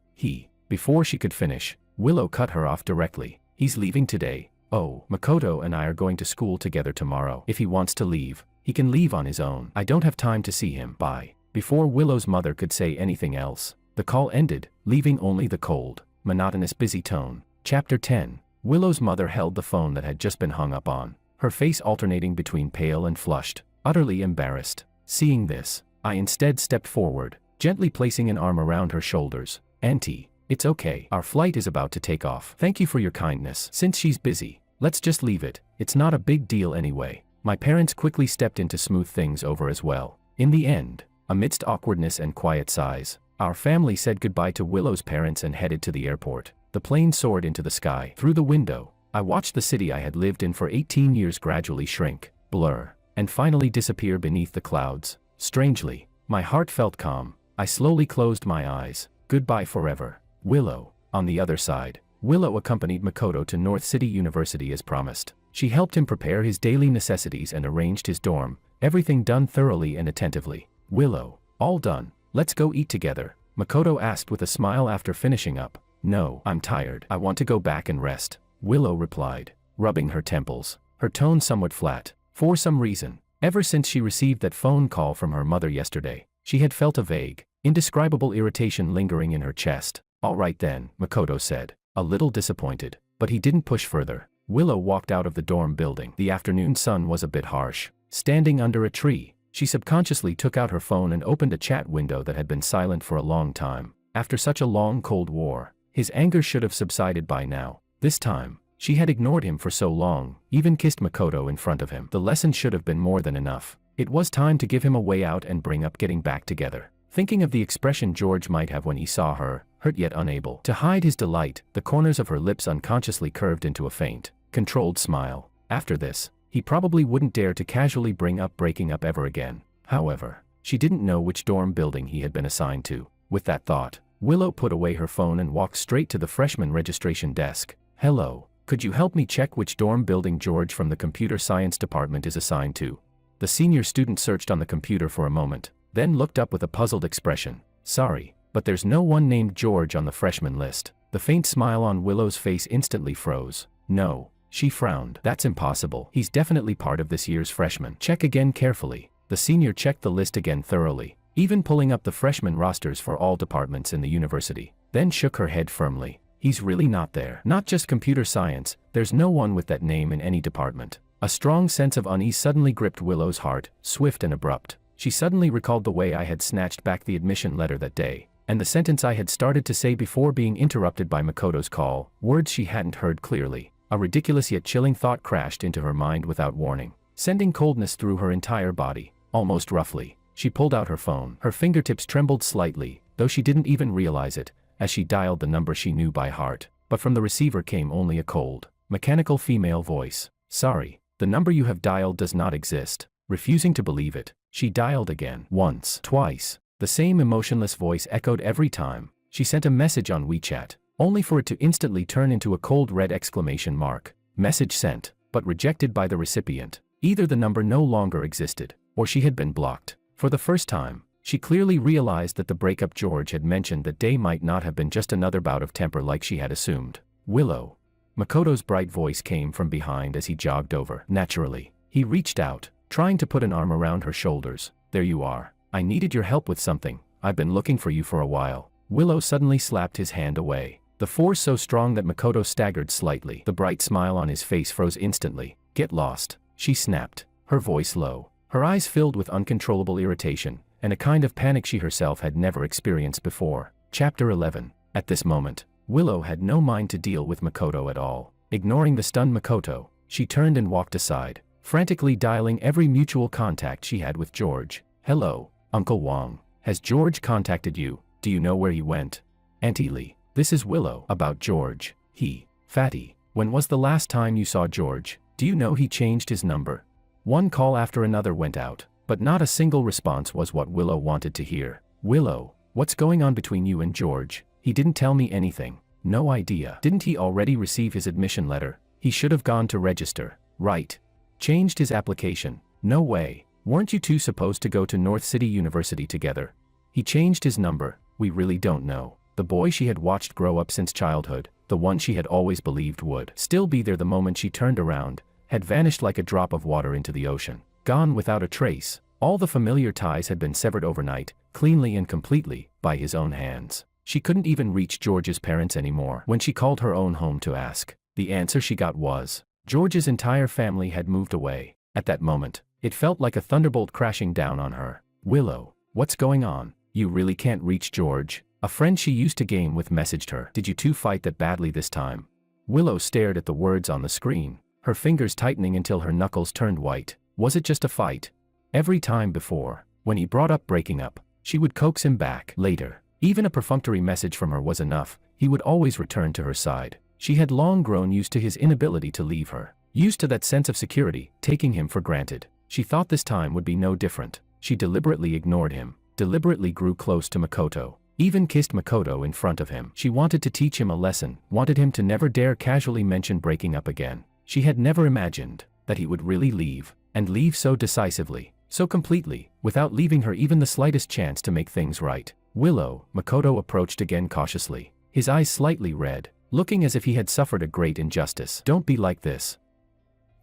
Before she could finish, Willow cut her off directly. He's leaving today. Oh, Makoto and I are going to school together tomorrow. If he wants to leave, he can leave on his own. I don't have time to see him. Bye. Before Willow's mother could say anything else, the call ended, leaving only the cold, monotonous busy tone. Chapter 10. Willow's mother held the phone that had just been hung up on, her face alternating between pale and flushed, utterly embarrassed. Seeing this, I instead stepped forward, gently placing an arm around her shoulders. Auntie, it's okay. Our flight is about to take off. Thank you for your kindness. Since she's busy, let's just leave it. It's not a big deal anyway. My parents quickly stepped in to smooth things over as well. In the end, amidst awkwardness and quiet sighs, our family said goodbye to Willow's parents and headed to the airport. The plane soared into the sky. Through the window, I watched the city I had lived in for 18 years gradually shrink, blur, and finally disappear beneath the clouds. Strangely, my heart felt calm. I slowly closed my eyes. Goodbye forever. Willow. On the other side, Willow accompanied Makoto to North City University as promised. She helped him prepare his daily necessities and arranged his dorm, everything done thoroughly and attentively. Willow. All done. Let's go eat together, Makoto asked with a smile after finishing up. No, I'm tired. I want to go back and rest, Willow replied, rubbing her temples, her tone somewhat flat. For some reason, ever since she received that phone call from her mother yesterday, she had felt a vague, indescribable irritation lingering in her chest. All right then, Makoto said, a little disappointed, but he didn't push further. Willow walked out of the dorm building. The afternoon sun was a bit harsh. Standing under a tree, she subconsciously took out her phone and opened a chat window that had been silent for a long time. After such a long Cold War, his anger should have subsided by now. This time, she had ignored him for so long, even kissed Makoto in front of him. The lesson should have been more than enough. It was time to give him a way out and bring up getting back together. Thinking of the expression George might have when he saw her, hurt yet unable to hide his delight, the corners of her lips unconsciously curved into a faint, controlled smile. After this, he probably wouldn't dare to casually bring up breaking up ever again. However, she didn't know which dorm building he had been assigned to. With that thought, Willow put away her phone and walked straight to the freshman registration desk. Hello, could you help me check which dorm building George from the computer science department is assigned to? The senior student searched on the computer for a moment, then looked up with a puzzled expression. Sorry, but there's no one named George on the freshman list. The faint smile on Willow's face instantly froze. No, she frowned. That's impossible. He's definitely part of this year's freshman. Check again carefully. The senior checked the list again thoroughly, even pulling up the freshman rosters for all departments in the university, then shook her head firmly. He's really not there. Not just computer science, there's no one with that name in any department. A strong sense of unease suddenly gripped Willow's heart, swift and abrupt. She suddenly recalled the way I had snatched back the admission letter that day, and the sentence I had started to say before being interrupted by Makoto's call, words she hadn't heard clearly. A ridiculous yet chilling thought crashed into her mind without warning, sending coldness through her entire body. Almost roughly, she pulled out her phone. Her fingertips trembled slightly, though she didn't even realize it, as she dialed the number she knew by heart. But from the receiver came only a cold, mechanical female voice. Sorry, the number you have dialed does not exist. Refusing to believe it, she dialed again. Once, twice. The same emotionless voice echoed every time. She sent a message on WeChat, only for it to instantly turn into a cold red exclamation mark. Message sent, but rejected by the recipient. Either the number no longer existed, or she had been blocked. For the first time, she clearly realized that the breakup George had mentioned that day might not have been just another bout of temper like she had assumed. Willow. Makoto's bright voice came from behind as he jogged over. Naturally, he reached out, trying to put an arm around her shoulders. There you are. I needed your help with something. I've been looking for you for a while. Willow suddenly slapped his hand away, the force so strong that Makoto staggered slightly. The bright smile on his face froze instantly. Get lost, she snapped, her voice low, her eyes filled with uncontrollable irritation, and a kind of panic she herself had never experienced before. Chapter 11. At this moment, Willow had no mind to deal with Makoto at all. Ignoring the stunned Makoto, she turned and walked aside, frantically dialing every mutual contact she had with George. Hello, Uncle Wong. Has George contacted you? Do you know where he went? Auntie Lee, this is Willow. About George. Fatty, when was the last time you saw George? Do you know he changed his number? One call after another went out, but not a single response was what Willow wanted to hear. Willow, what's going on between you and George? He didn't tell me anything. No idea. Didn't he already receive his admission letter? He should have gone to register, right? Changed his application. No way. Weren't you two supposed to go to North City University together? He changed his number. We really don't know. The boy she had watched grow up since childhood, the one she had always believed would still be there the moment she turned around, had vanished like a drop of water into the ocean, gone without a trace. All the familiar ties had been severed overnight, cleanly and completely, by his own hands. She couldn't even reach George's parents anymore. When she called her own home to ask, the answer she got was, George's entire family had moved away. At that moment, it felt like a thunderbolt crashing down on her. Willow, what's going on? You really can't reach George? A friend she used to game with messaged her. Did you two fight that badly this time? Willow stared at the words on the screen, her fingers tightening until her knuckles turned white. Was it just a fight? Every time before, when he brought up breaking up, she would coax him back. Later, even a perfunctory message from her was enough. He would always return to her side. She had long grown used to his inability to leave her, used to that sense of security, taking him for granted. She thought this time would be no different. She deliberately ignored him, deliberately grew close to Makoto, even kissed Makoto in front of him. She wanted to teach him a lesson, wanted him to never dare casually mention breaking up again. She had never imagined that he would really leave, and leave so decisively, so completely, without leaving her even the slightest chance to make things right. Willow, Makoto approached again cautiously, his eyes slightly red, looking as if he had suffered a great injustice. Don't be like this.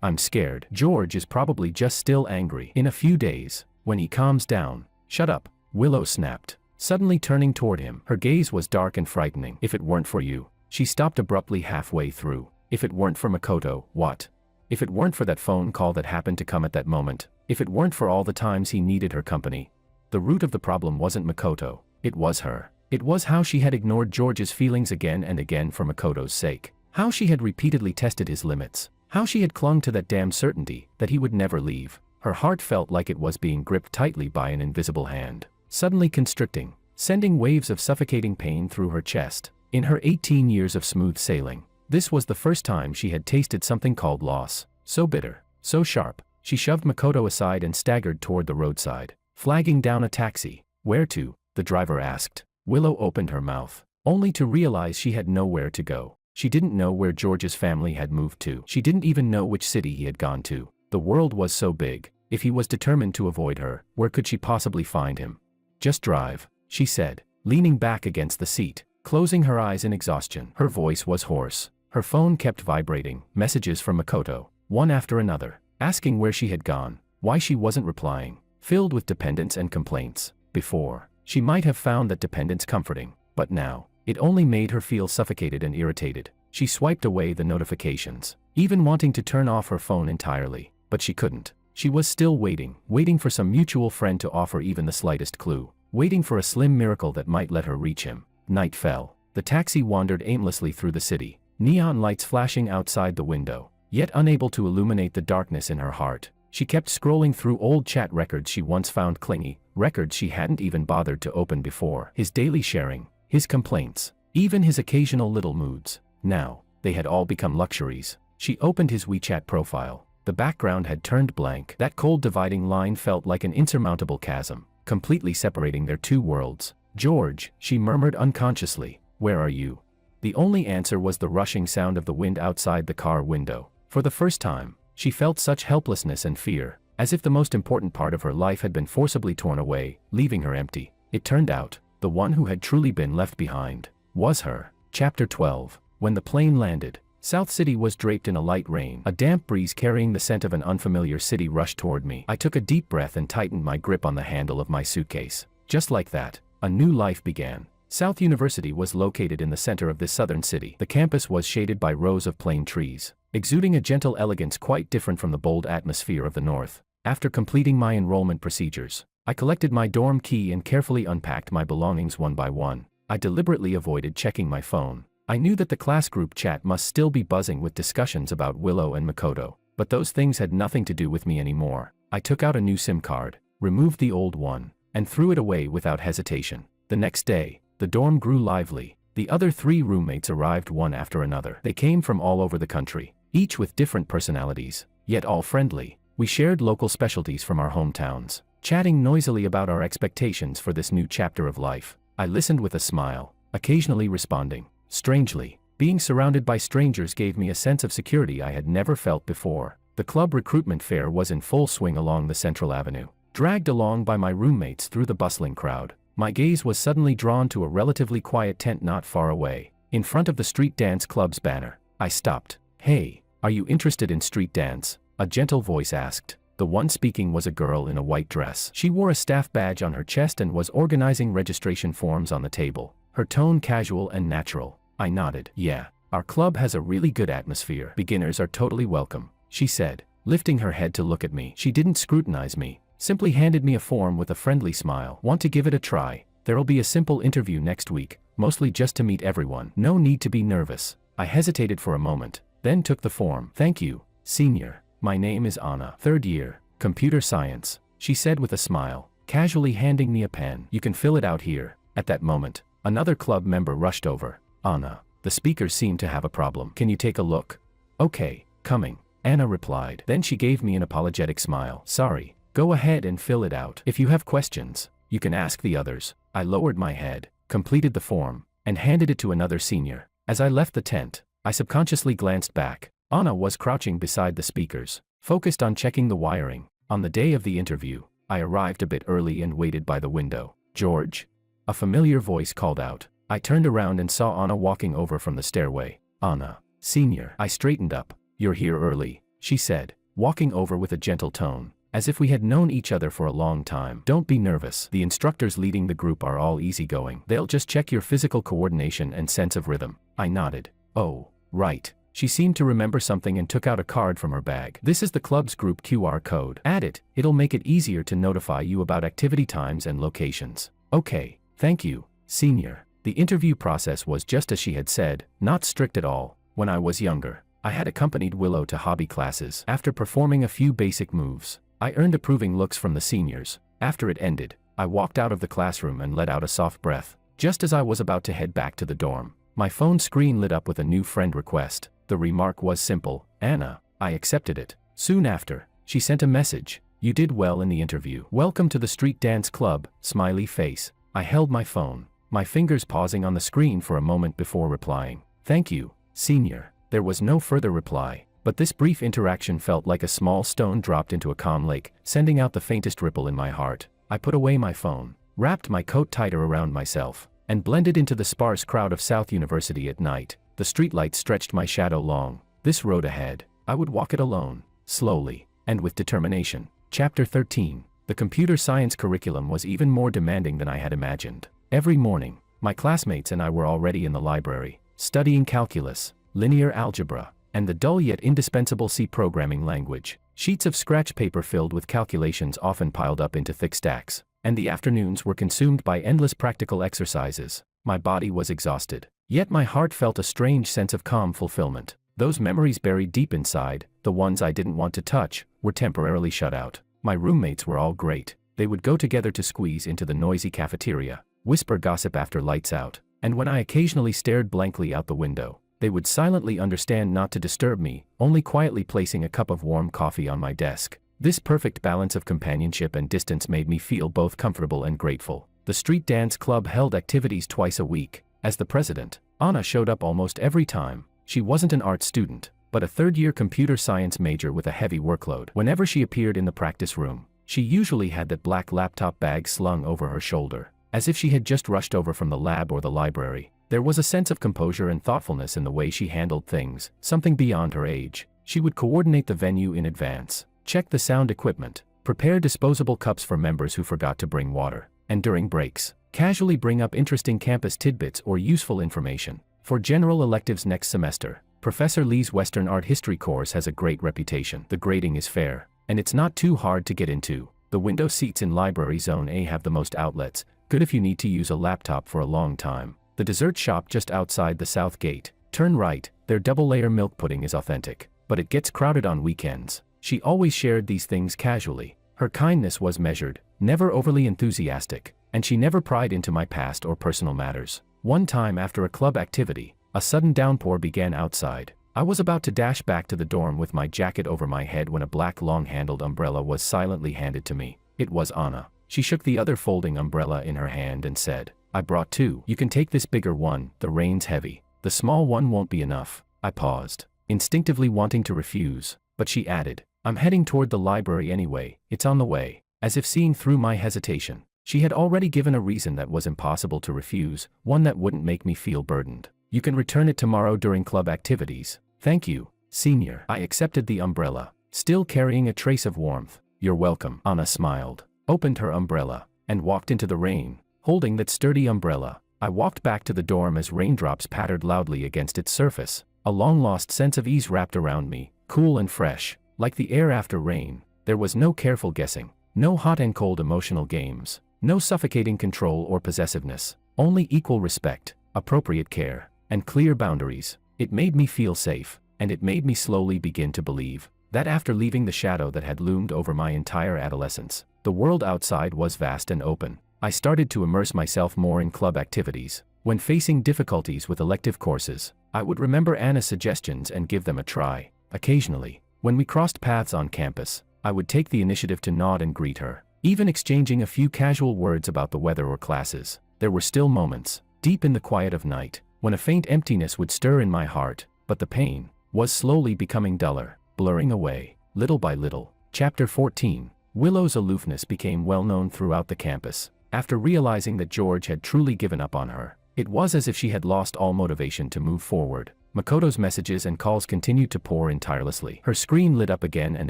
I'm scared. George is probably just still angry. In a few days, when he calms down. Shut up, Willow snapped, suddenly turning toward him. Her gaze was dark and frightening. If it weren't for you. She stopped abruptly halfway through. If it weren't for Makoto, what? If it weren't for that phone call that happened to come at that moment, if it weren't for all the times he needed her company. The root of the problem wasn't Makoto, it was her. It was how she had ignored George's feelings again and again for Makoto's sake. How she had repeatedly tested his limits. How she had clung to that damn certainty that he would never leave. Her heart felt like it was being gripped tightly by an invisible hand, suddenly constricting, sending waves of suffocating pain through her chest. In her 18 years of smooth sailing, this was the first time she had tasted something called loss. So bitter, so sharp. She shoved Makoto aside and staggered toward the roadside, flagging down a taxi. Where to? The driver asked. Willow opened her mouth, only to realize she had nowhere to go. She didn't know where George's family had moved to. She didn't even know which city he had gone to. The world was so big. If he was determined to avoid her, where could she possibly find him? Just drive, she said, leaning back against the seat, closing her eyes in exhaustion. Her voice was hoarse. Her phone kept vibrating, messages from Makoto, one after another, asking where she had gone, why she wasn't replying, filled with dependence and complaints. Before, she might have found that dependence comforting, but now, it only made her feel suffocated and irritated. She swiped away the notifications, even wanting to turn off her phone entirely, but she couldn't. She was still waiting for some mutual friend to offer even the slightest clue, waiting for a slim miracle that might let her reach him. Night fell. The taxi wandered aimlessly through the city, neon lights flashing outside the window, yet unable to illuminate the darkness in her heart. She kept scrolling through old chat records she once found clingy, records she hadn't even bothered to open before. His daily sharing, his complaints, even his occasional little moods. Now, they had all become luxuries. She opened his WeChat profile. The background had turned blank. That cold dividing line felt like an insurmountable chasm, completely separating their two worlds. George, she murmured unconsciously, where are you? The only answer was the rushing sound of the wind outside the car window. For the first time, she felt such helplessness and fear, as if the most important part of her life had been forcibly torn away, leaving her empty. It turned out, the one who had truly been left behind was her. Chapter 12. When the plane landed, South City was draped in a light rain. A damp breeze carrying the scent of an unfamiliar city rushed toward me. I took a deep breath and tightened my grip on the handle of my suitcase. Just like that, a new life began. South University was located in the center of this southern city. The campus was shaded by rows of plane trees, exuding a gentle elegance quite different from the bold atmosphere of the north. After completing my enrollment procedures, I collected my dorm key and carefully unpacked my belongings one by one. I deliberately avoided checking my phone. I knew that the class group chat must still be buzzing with discussions about Willow and Makoto, but those things had nothing to do with me anymore. I took out a new SIM card, removed the old one, and threw it away without hesitation. The next day, the dorm grew lively. The other 3 roommates arrived one after another. They came from all over the country, each with different personalities, yet all friendly. We shared local specialties from our hometowns, chatting noisily about our expectations for this new chapter of life. I listened with a smile, occasionally responding. Strangely, being surrounded by strangers gave me a sense of security I had never felt before. The club recruitment fair was in full swing along the Central Avenue. Dragged along by my roommates through the bustling crowd, my gaze was suddenly drawn to a relatively quiet tent not far away. in front of the street dance club's banner. I stopped. "Hey, are you interested in street dance?" a gentle voice asked. The one speaking was a girl in a white dress. She wore a staff badge on her chest and was organizing registration forms on the table, her tone casual and natural. I nodded. "Yeah, our club has a really good atmosphere. Beginners are totally welcome," she said, lifting her head to look at me. She didn't scrutinize me, simply handed me a form with a friendly smile. "Want to give it a try? There'll be a simple interview next week, mostly just to meet everyone. No need to be nervous." I hesitated for a moment, then took the form. "Thank you, senior. My name is Anna, 3rd year, computer science," she said with a smile, casually handing me a pen. "You can fill it out here." At that moment, another club member rushed over. "Anna, the speakers seem to have a problem. Can you take a look?" "Okay, coming," Anna replied. Then she gave me an apologetic smile. "Sorry, go ahead and fill it out. If you have questions, you can ask the others." I lowered my head, completed the form, and handed it to another senior. As I left the tent, I subconsciously glanced back. Anna was crouching beside the speakers, focused on checking the wiring. On the day of the interview, I arrived a bit early and waited by the window. "George?" a familiar voice called out. I turned around and saw Anna walking over from the stairway. "Anna, senior." I straightened up. "You're here early," she said, walking over with a gentle tone, as if we had known each other for a long time. "Don't be nervous. The instructors leading the group are all easygoing. They'll just check your physical coordination and sense of rhythm." I nodded. "Oh, right." She seemed to remember something and took out a card from her bag. "This is the club's group QR code. Add it. It'll make it easier to notify you about activity times and locations." "Okay, thank you, senior." The interview process was just as she had said, not strict at all. When I was younger, I had accompanied Willow to hobby classes. After performing a few basic moves, I earned approving looks from the seniors. After it ended, I walked out of the classroom and let out a soft breath. Just as I was about to head back to the dorm, my phone screen lit up with a new friend request. The remark was simple, "Anna." I accepted it. Soon after, she sent a message. "You did well in the interview. Welcome to the street dance club," smiley face. I held my phone, my fingers pausing on the screen for a moment before replying. "Thank you, senior." There was no further reply, but this brief interaction felt like a small stone dropped into a calm lake, sending out the faintest ripple in my heart. I put away my phone, wrapped my coat tighter around myself, and blended into the sparse crowd of South University at night. The streetlights stretched my shadow long. This road ahead, I would walk it alone, slowly, and with determination. Chapter 13. The computer science curriculum was even more demanding than I had imagined. Every morning, my classmates and I were already in the library, studying calculus, linear algebra, and the dull yet indispensable C programming language. Sheets of scratch paper filled with calculations often piled up into thick stacks, and the afternoons were consumed by endless practical exercises. My body was exhausted, yet my heart felt a strange sense of calm fulfillment. Those memories buried deep inside, the ones I didn't want to touch, were temporarily shut out. My roommates were all great. They would go together to squeeze into the noisy cafeteria, whisper gossip after lights out, and when I occasionally stared blankly out the window, they would silently understand not to disturb me, only quietly placing a cup of warm coffee on my desk. This perfect balance of companionship and distance made me feel both comfortable and grateful. The street dance club held activities twice a week. As the president, Anna showed up almost every time. She wasn't an art student, but a third-year computer science major with a heavy workload. Whenever she appeared in the practice room, she usually had that black laptop bag slung over her shoulder, as if she had just rushed over from the lab or the library. There was a sense of composure and thoughtfulness in the way she handled things, something beyond her age. She would coordinate the venue in advance, check the sound equipment, prepare disposable cups for members who forgot to bring water, and during breaks, casually bring up interesting campus tidbits or useful information. For general electives next semester, Professor Lee's Western Art History course has a great reputation. The grading is fair, and it's not too hard to get into. The window seats in Library Zone A have the most outlets, good if you need to use a laptop for a long time. The dessert shop just outside the south gate, turn right, their double-layer milk pudding is authentic, but it gets crowded on weekends. She always shared these things casually. Her kindness was measured, never overly enthusiastic, and she never pried into my past or personal matters. One time after a club activity, a sudden downpour began outside. I was about to dash back to the dorm with my jacket over my head when a black long-handled umbrella was silently handed to me. It was Anna. She shook the other folding umbrella in her hand and said, "I brought two. You can take this bigger one, the rain's heavy. The small one won't be enough." I paused, instinctively wanting to refuse, but she added, "I'm heading toward the library anyway, it's on the way." As if seeing through my hesitation, she had already given a reason that was impossible to refuse, one that wouldn't make me feel burdened. You can return it tomorrow during club activities. Thank you, senior. I accepted the umbrella, still carrying a trace of warmth. You're welcome. Anna smiled, opened her umbrella, and walked into the rain, holding that sturdy umbrella. I walked back to the dorm as raindrops pattered loudly against its surface. A long-lost sense of ease wrapped around me, cool and fresh, like the air after rain. There was no careful guessing, no hot and cold emotional games, no suffocating control or possessiveness, only equal respect, appropriate care, and clear boundaries. It made me feel safe, and it made me slowly begin to believe that after leaving the shadow that had loomed over my entire adolescence, the world outside was vast and open. I started to immerse myself more in club activities. When facing difficulties with elective courses, I would remember Anna's suggestions and give them a try. Occasionally, when we crossed paths on campus, I would take the initiative to nod and greet her, even exchanging a few casual words about the weather or classes. There were still moments, deep in the quiet of night, when a faint emptiness would stir in my heart, but the pain was slowly becoming duller, blurring away, little by little. Chapter 14. Willow's aloofness became well known throughout the campus. After realizing that George had truly given up on her, it was as if she had lost all motivation to move forward. Makoto's messages and calls continued to pour in tirelessly. Her screen lit up again and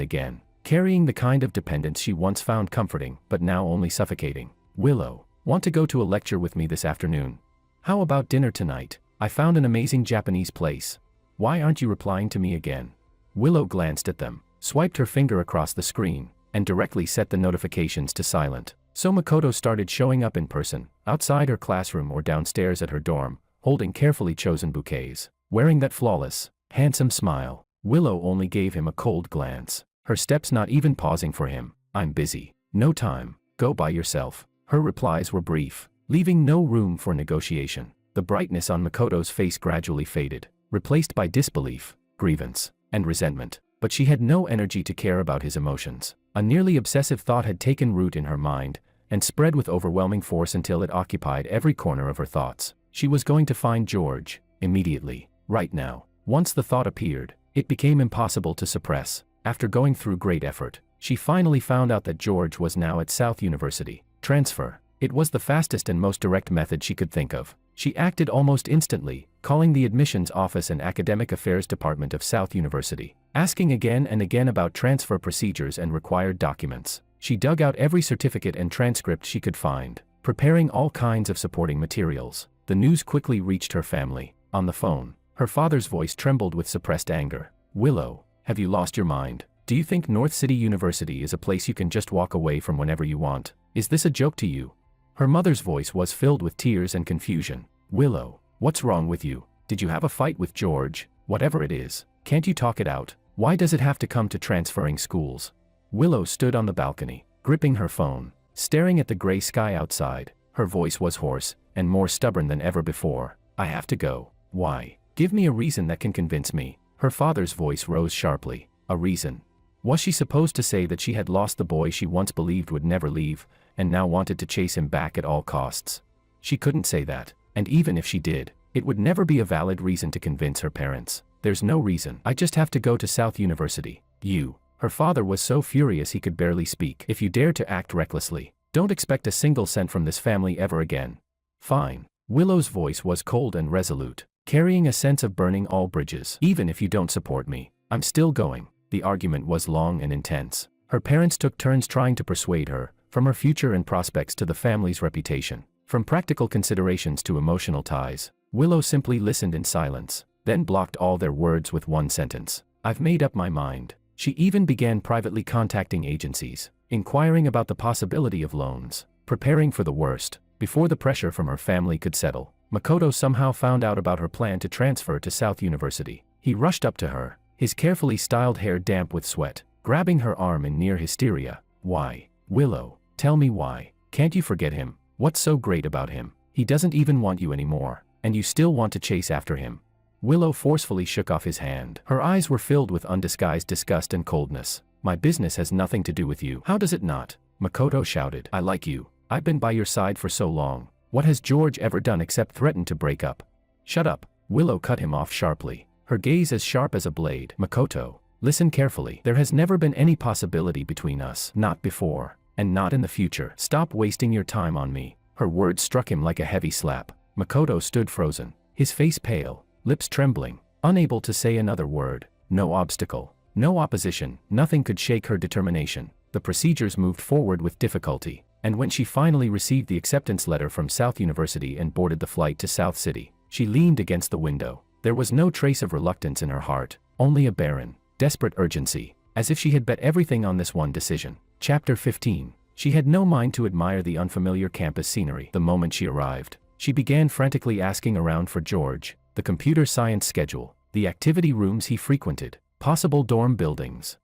again, carrying the kind of dependence she once found comforting, but now only suffocating. Willow, want to go to a lecture with me this afternoon? How about dinner tonight? I found an amazing Japanese place. Why aren't you replying to me again? Willow glanced at them, swiped her finger across the screen, and directly set the notifications to silent. So Makoto started showing up in person, outside her classroom or downstairs at her dorm, holding carefully chosen bouquets, wearing that flawless, handsome smile. Willow only gave him a cold glance, her steps not even pausing for him. I'm busy. No time. Go by yourself. Her replies were brief, leaving no room for negotiation. The brightness on Makoto's face gradually faded, replaced by disbelief, grievance, and resentment. But she had no energy to care about his emotions. A nearly obsessive thought had taken root in her mind, and spread with overwhelming force until it occupied every corner of her thoughts. She was going to find George, immediately, right now. Once the thought appeared, it became impossible to suppress. After going through great effort, she finally found out that George was now at South University. Transfer. It was the fastest and most direct method she could think of. She acted almost instantly, calling the admissions office and academic affairs department of South University, asking again and again about transfer procedures and required documents. She dug out every certificate and transcript she could find, preparing all kinds of supporting materials. The news quickly reached her family. On the phone, her father's voice trembled with suppressed anger. Willow, have you lost your mind? Do you think North City University is a place you can just walk away from whenever you want? Is this a joke to you? Her mother's voice was filled with tears and confusion. Willow, what's wrong with you? Did you have a fight with George? Whatever it is, can't you talk it out? Why does it have to come to transferring schools? Willow stood on the balcony, gripping her phone, staring at the gray sky outside. Her voice was hoarse, and more stubborn than ever before. I have to go. Why? Give me a reason that can convince me. Her father's voice rose sharply. A reason? Was she supposed to say that she had lost the boy she once believed would never leave, and now wanted to chase him back at all costs? She couldn't say that, and even if she did, it would never be a valid reason to convince her parents. There's no reason. I just have to go to South University. You. Her father was so furious he could barely speak. If you dare to act recklessly, don't expect a single cent from this family ever again. Fine. Willow's voice was cold and resolute, carrying a sense of burning all bridges. Even if you don't support me, I'm still going. The argument was long and intense. Her parents took turns trying to persuade her, from her future and prospects to the family's reputation, from practical considerations to emotional ties. Willow simply listened in silence, then blocked all their words with one sentence. I've made up my mind. She even began privately contacting agencies, inquiring about the possibility of loans, preparing for the worst. Before the pressure from her family could settle, Makoto somehow found out about her plan to transfer to South University. He rushed up to her, his carefully styled hair damp with sweat, grabbing her arm in near hysteria. Why? Willow, tell me why. Can't you forget him? What's so great about him? He doesn't even want you anymore, and you still want to chase after him. Willow forcefully shook off his hand. Her eyes were filled with undisguised disgust and coldness. My business has nothing to do with you. How does it not? Makoto shouted. I like you. I've been by your side for so long. What has George ever done except threaten to break up? Shut up. Willow cut him off sharply, her gaze as sharp as a blade. Makoto, listen carefully. There has never been any possibility between us. Not before, and not in the future. Stop wasting your time on me. Her words struck him like a heavy slap. Makoto stood frozen, his face pale, lips trembling, unable to say another word. No obstacle, no opposition, nothing could shake her determination. The procedures moved forward with difficulty, and when she finally received the acceptance letter from South University and boarded the flight to South City, she leaned against the window. There was no trace of reluctance in her heart, only a barren, desperate urgency, as if she had bet everything on this one decision. Chapter 15. She had no mind to admire the unfamiliar campus scenery. The moment she arrived, she began frantically asking around for George, the computer science schedule, the activity rooms he frequented, possible dorm buildings.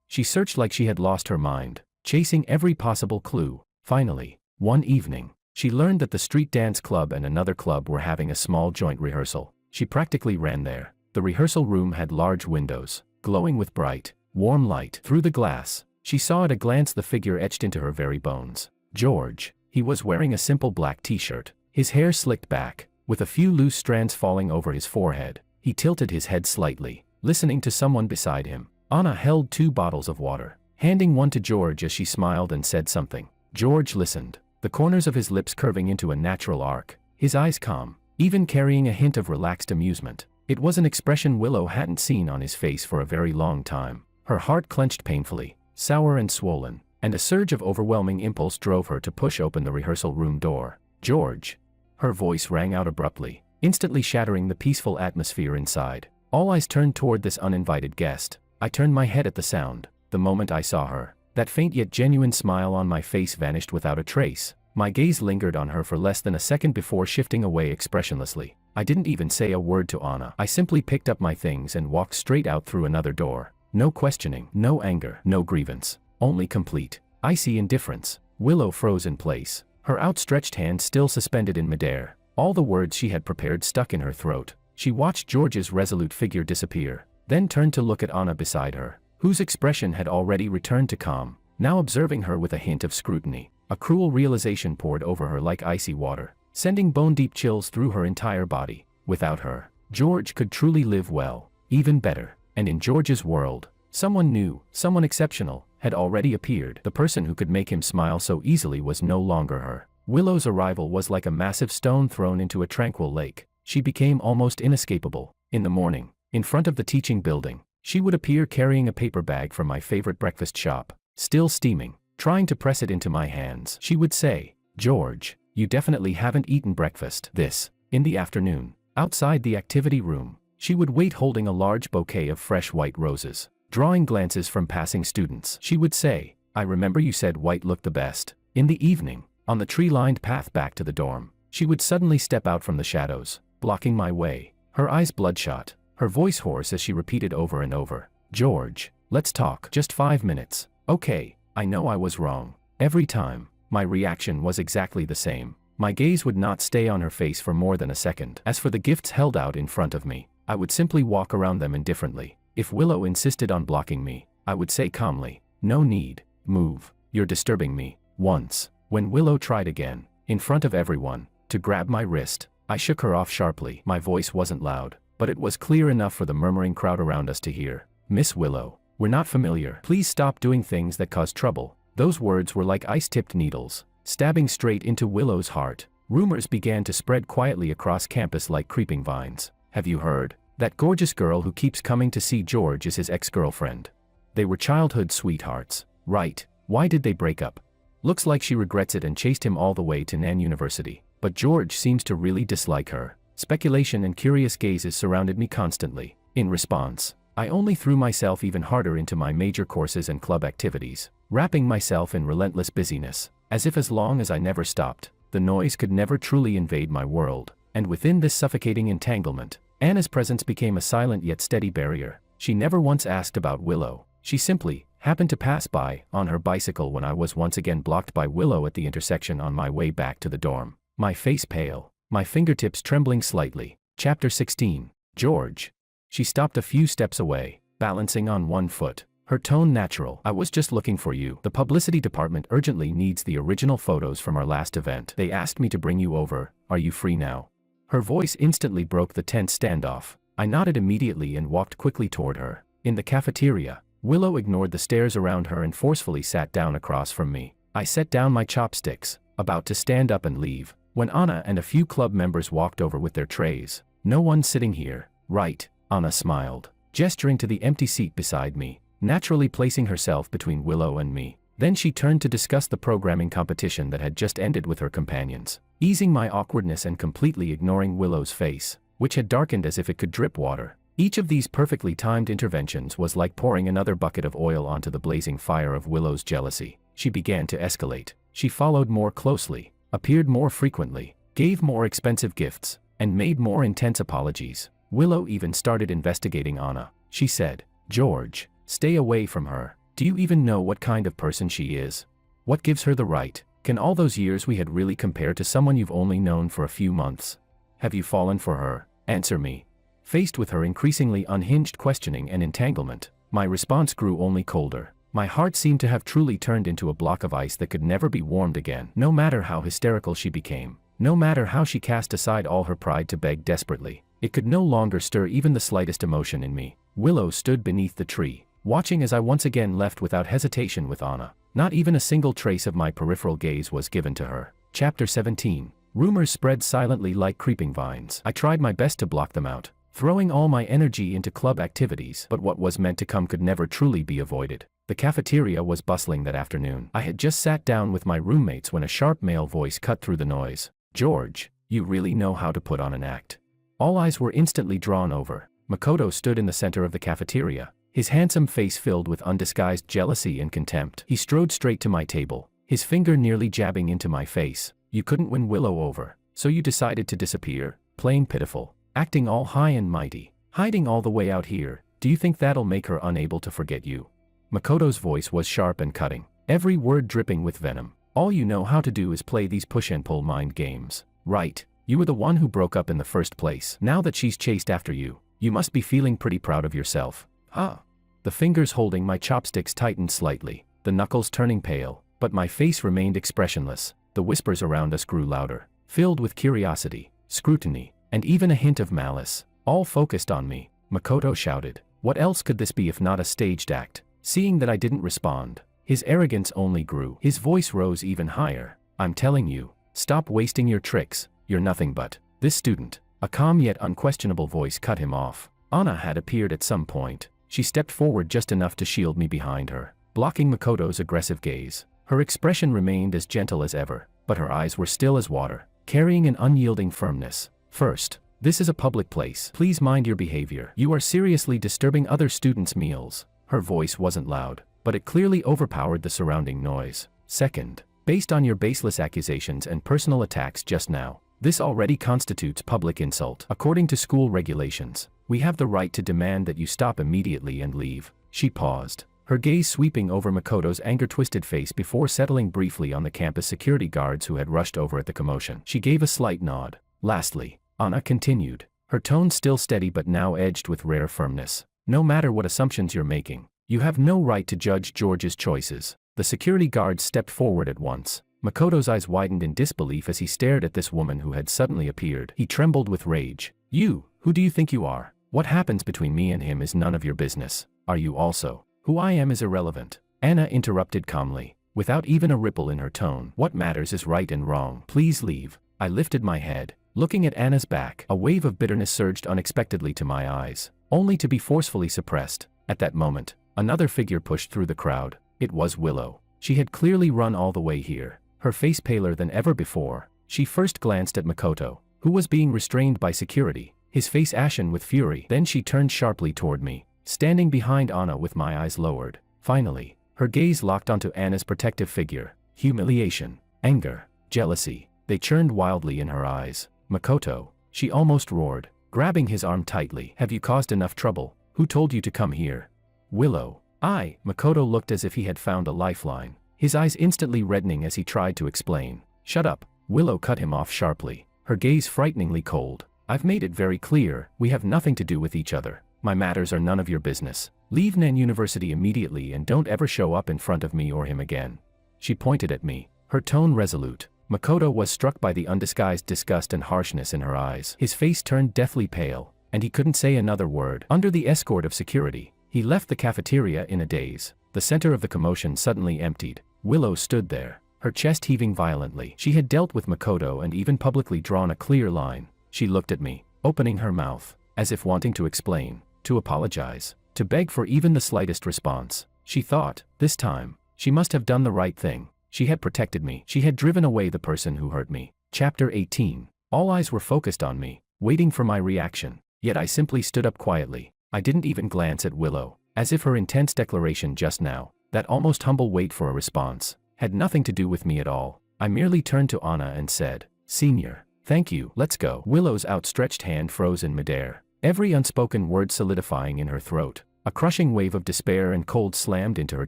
She searched like she had lost her mind, chasing every possible clue. Finally, one evening, she learned that the street dance club and another club were having a small joint rehearsal. She practically ran there. The rehearsal room had large windows, glowing with bright, warm light. Through the glass, she saw at a glance the figure etched into her very bones. George. He was wearing a simple black t-shirt, his hair slicked back, with a few loose strands falling over his forehead. He tilted his head slightly, listening to someone beside him. Anna held 2 bottles of water, handing one to George as she smiled and said something. George listened, the corners of his lips curving into a natural arc, his eyes calm, even carrying a hint of relaxed amusement. It was an expression Willow hadn't seen on his face for a very long time. Her heart clenched painfully, sour and swollen, and a surge of overwhelming impulse drove her to push open the rehearsal room door. George. Her voice rang out abruptly, instantly shattering the peaceful atmosphere inside. All eyes turned toward this uninvited guest. I turned my head at the sound. The moment I saw her, that faint yet genuine smile on my face vanished without a trace. My gaze lingered on her for less than a second before shifting away expressionlessly. I didn't even say a word to Anna. I simply picked up my things and walked straight out through another door. No questioning, no anger, no grievance, only complete, icy indifference. Willow froze in place, her outstretched hand still suspended in midair. All the words she had prepared stuck in her throat. She watched George's resolute figure disappear, then turned to look at Anna beside her, whose expression had already returned to calm, now observing her with a hint of scrutiny. A cruel realization poured over her like icy water, sending bone-deep chills through her entire body. Without her, George could truly live well, even better. And in George's world, someone new, someone exceptional, had already appeared. The person who could make him smile so easily was no longer her. Willow's arrival was like a massive stone thrown into a tranquil lake. She became almost inescapable. In the morning, in front of the teaching building, she would appear carrying a paper bag from my favorite breakfast shop, still steaming, trying to press it into my hands. She would say, "George, you definitely haven't eaten breakfast." This, in the afternoon, outside the activity room, she would wait holding a large bouquet of fresh white roses. Drawing glances from passing students, she would say, "I remember you said white looked the best." In the evening, on the tree-lined path back to the dorm, she would suddenly step out from the shadows, blocking my way, her eyes bloodshot, her voice hoarse as she repeated over and over, "George, let's talk. Just 5 minutes. Okay, I know I was wrong." Every time, my reaction was exactly the same. My gaze would not stay on her face for more than a second. As for the gifts held out in front of me, I would simply walk around them indifferently. If Willow insisted on blocking me, I would say calmly, "No need, move, you're disturbing me." Once, when Willow tried again, in front of everyone, to grab my wrist, I shook her off sharply. My voice wasn't loud, but it was clear enough for the murmuring crowd around us to hear. "Miss Willow, we're not familiar. Please stop doing things that cause trouble." Those words were like ice-tipped needles, stabbing straight into Willow's heart. Rumors began to spread quietly across campus like creeping vines. "Have you heard? That gorgeous girl who keeps coming to see George is his ex-girlfriend. They were childhood sweethearts, right? Why did they break up? Looks like she regrets it and chased him all the way to Nan University. But George seems to really dislike her." Speculation and curious gazes surrounded me constantly. In response, I only threw myself even harder into my major courses and club activities, wrapping myself in relentless busyness, as if as long as I never stopped, the noise could never truly invade my world. And within this suffocating entanglement, Anna's presence became a silent yet steady barrier. She never once asked about Willow. She simply happened to pass by on her bicycle when I was once again blocked by Willow at the intersection on my way back to the dorm. My face pale, my fingertips trembling slightly. Chapter 16. George. She stopped a few steps away, balancing on one foot, her tone natural. "I was just looking for you. The publicity department urgently needs the original photos from our last event. They asked me to bring you over. Are you free now?" Her voice instantly broke the tense standoff. I nodded immediately and walked quickly toward her. In the cafeteria, Willow ignored the stares around her and forcefully sat down across from me. I set down my chopsticks, about to stand up and leave. When Anna and a few club members walked over with their trays. "No one sitting here, right?" Anna smiled, gesturing to the empty seat beside me, naturally placing herself between Willow and me. Then she turned to discuss the programming competition that had just ended with her companions, easing my awkwardness and completely ignoring Willow's face, which had darkened as if it could drip water. Each of these perfectly timed interventions was like pouring another bucket of oil onto the blazing fire of Willow's jealousy. She began to escalate. She followed more closely, appeared more frequently, gave more expensive gifts, and made more intense apologies. Willow even started investigating Anna. She said, "George, stay away from her. Do you even know what kind of person she is? What gives her the right? Can all those years we had really compare to someone you've only known for a few months? Have you fallen for her? Answer me." Faced with her increasingly unhinged questioning and entanglement, my response grew only colder. My heart seemed to have truly turned into a block of ice that could never be warmed again. No matter how hysterical she became, no matter how she cast aside all her pride to beg desperately, it could no longer stir even the slightest emotion in me. Willow stood beneath the tree, watching as I once again left without hesitation with Anna. Not even a single trace of my peripheral gaze was given to her. Chapter 17. Rumors spread silently like creeping vines. I tried my best to block them out, throwing all my energy into club activities, but what was meant to come could never truly be avoided. The cafeteria was bustling that afternoon. I had just sat down with my roommates when a sharp male voice cut through the noise. "George, you really know how to put on an act." All eyes were instantly drawn over. Makoto stood in the center of the cafeteria, his handsome face filled with undisguised jealousy and contempt. He strode straight to my table, his finger nearly jabbing into my face. "You couldn't win Willow over, so you decided to disappear, playing pitiful, acting all high and mighty, hiding all the way out here. Do you think that'll make her unable to forget you?" Makoto's voice was sharp and cutting, every word dripping with venom. "All you know how to do is play these push-and-pull mind games, right? You were the one who broke up in the first place. Now that she's chased after you, you must be feeling pretty proud of yourself, huh?" The fingers holding my chopsticks tightened slightly, the knuckles turning pale, but my face remained expressionless. The whispers around us grew louder, filled with curiosity, scrutiny, and even a hint of malice, all focused on me. Makoto shouted, "What else could this be if not a staged act?" Seeing that I didn't respond, his arrogance only grew. His voice rose even higher. "I'm telling you, stop wasting your tricks, you're nothing but this student." A calm yet unquestionable voice cut him off. Anna had appeared at some point. She stepped forward just enough to shield me behind her, blocking Makoto's aggressive gaze. Her expression remained as gentle as ever, but her eyes were still as water, carrying an unyielding firmness. "First, this is a public place. Please mind your behavior. You are seriously disturbing other students' meals." Her voice wasn't loud, but it clearly overpowered the surrounding noise. "Second, based on your baseless accusations and personal attacks just now, this already constitutes public insult. According to school regulations, we have the right to demand that you stop immediately and leave." She paused, her gaze sweeping over Makoto's anger-twisted face before settling briefly on the campus security guards who had rushed over at the commotion. She gave a slight nod. "Lastly," Anna continued, her tone still steady but now edged with rare firmness, "no matter what assumptions you're making, you have no right to judge George's choices." The security guards stepped forward at once. Makoto's eyes widened in disbelief as he stared at this woman who had suddenly appeared. He trembled with rage. Who do you think you are? What happens between me and him is none of your business. Are you also? Who I am is irrelevant." Anna interrupted calmly, without even a ripple in her tone. "What matters is right and wrong. Please leave." I lifted my head, looking at Anna's back. A wave of bitterness surged unexpectedly to my eyes, only to be forcefully suppressed. At that moment, another figure pushed through the crowd. It was Willow. She had clearly run all the way here, her face paler than ever before. She first glanced at Makoto, who was being restrained by security, his face ashen with fury. Then she turned sharply toward me, standing behind Anna with my eyes lowered. Finally, her gaze locked onto Anna's protective figure. Humiliation, anger, jealousy, they churned wildly in her eyes. "Makoto," she almost roared, grabbing his arm tightly. "Have you caused enough trouble? Who told you to come here?" "Willow." Makoto looked as if he had found a lifeline, his eyes instantly reddening as he tried to explain. "Shut up," Willow cut him off sharply, her gaze frighteningly cold. "I've made it very clear, we have nothing to do with each other. My matters are none of your business. Leave Nen University immediately and don't ever show up in front of me or him again." She pointed at me, her tone resolute. Makoto was struck by the undisguised disgust and harshness in her eyes. His face turned deathly pale, and he couldn't say another word. Under the escort of security, he left the cafeteria in a daze. The center of the commotion suddenly emptied. Willow stood there, her her chest heaving violently. She had dealt with Makoto and even publicly drawn a clear line. She looked at me, opening her mouth, as if wanting to explain, to apologize, to beg for even the slightest response. She thought, this time, she must have done the right thing. She had protected me. She had driven away the person who hurt me. Chapter 18. All eyes were focused on me, waiting for my reaction. Yet I simply stood up quietly. I didn't even glance at Willow, as if her intense declaration just now, that almost humble wait for a response, had nothing to do with me at all. I merely turned to Anna and said, "Senior, thank you, let's go." Willow's outstretched hand froze in midair, every unspoken word solidifying in her throat. A crushing wave of despair and cold slammed into her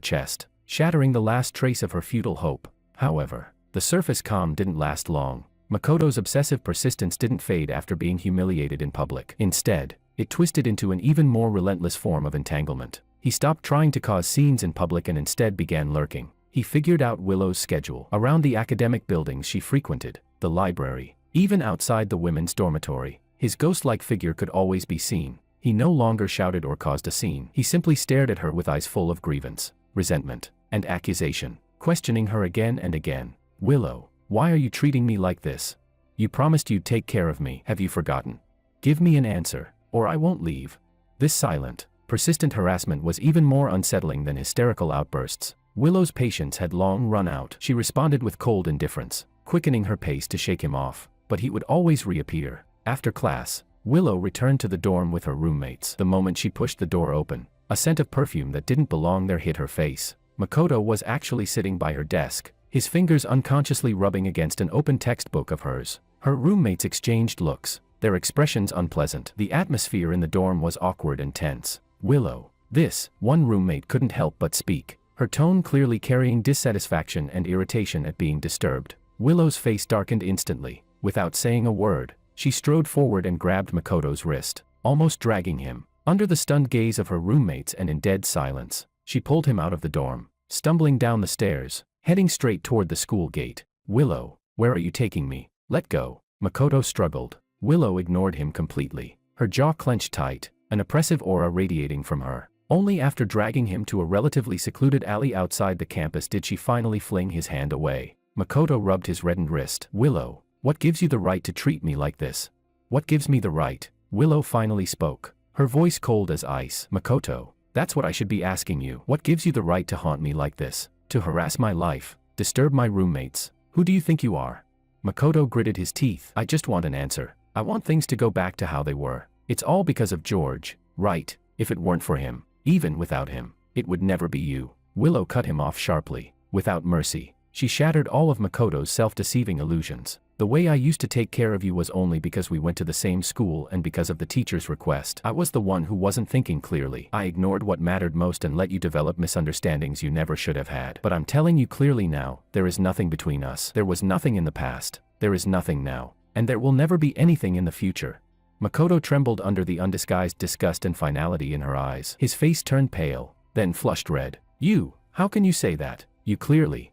chest, shattering the last trace of her futile hope. However, the surface calm didn't last long. Makoto's obsessive persistence didn't fade after being humiliated in public. Instead, it twisted into an even more relentless form of entanglement. He stopped trying to cause scenes in public and instead began lurking. He figured out Willow's schedule around the academic buildings she frequented, the library, even outside the women's dormitory. His ghost-like figure could always be seen. He no longer shouted or caused a scene. He simply stared at her with eyes full of grievance, resentment, and accusation, questioning her again and again. "Willow, why are you treating me like this? You promised you'd take care of me. Have you forgotten? Give me an answer, or I won't leave." This silent, persistent harassment was even more unsettling than hysterical outbursts. Willow's patience had long run out. She responded with cold indifference, quickening her pace to shake him off, but he would always reappear. After class, Willow returned to the dorm with her roommates. The moment she pushed the door open, a scent of perfume that didn't belong there hit her face. Makoto was actually sitting by her desk, his fingers unconsciously rubbing against an open textbook of hers. Her roommates exchanged looks, their expressions unpleasant. The atmosphere in the dorm was awkward and tense. "Willow." This, one roommate couldn't help but speak, her tone clearly carrying dissatisfaction and irritation at being disturbed. Willow's face darkened instantly. Without saying a word, she strode forward and grabbed Makoto's wrist, almost dragging him. Under the stunned gaze of her roommates and in dead silence, she pulled him out of the dorm, stumbling down the stairs, heading straight toward the school gate. "Willow, where are you taking me? Let go." Makoto struggled. Willow ignored him completely, her jaw clenched tight, an oppressive aura radiating from her. Only after dragging him to a relatively secluded alley outside the campus did she finally fling his hand away. Makoto rubbed his reddened wrist. "Willow, what gives you the right to treat me like this?" "What gives me the right?" Willow finally spoke, her voice cold as ice. "Makoto, that's what I should be asking you. What gives you the right to haunt me like this? To harass my life, disturb my roommates? Who do you think you are?" Makoto gritted his teeth. "I just want an answer. I want things to go back to how they were. It's all because of George, right? If it weren't for him, even without him, it would never be you." Willow cut him off sharply, without mercy. She shattered all of Makoto's self-deceiving illusions. "The way I used to take care of you was only because we went to the same school and because of the teacher's request. I was the one who wasn't thinking clearly. I ignored what mattered most and let you develop misunderstandings you never should have had. But I'm telling you clearly now, there is nothing between us. There was nothing in the past, there is nothing now, and there will never be anything in the future." Makoto trembled under the undisguised disgust and finality in her eyes. His face turned pale, then flushed red. "You, how can you say that? You clearly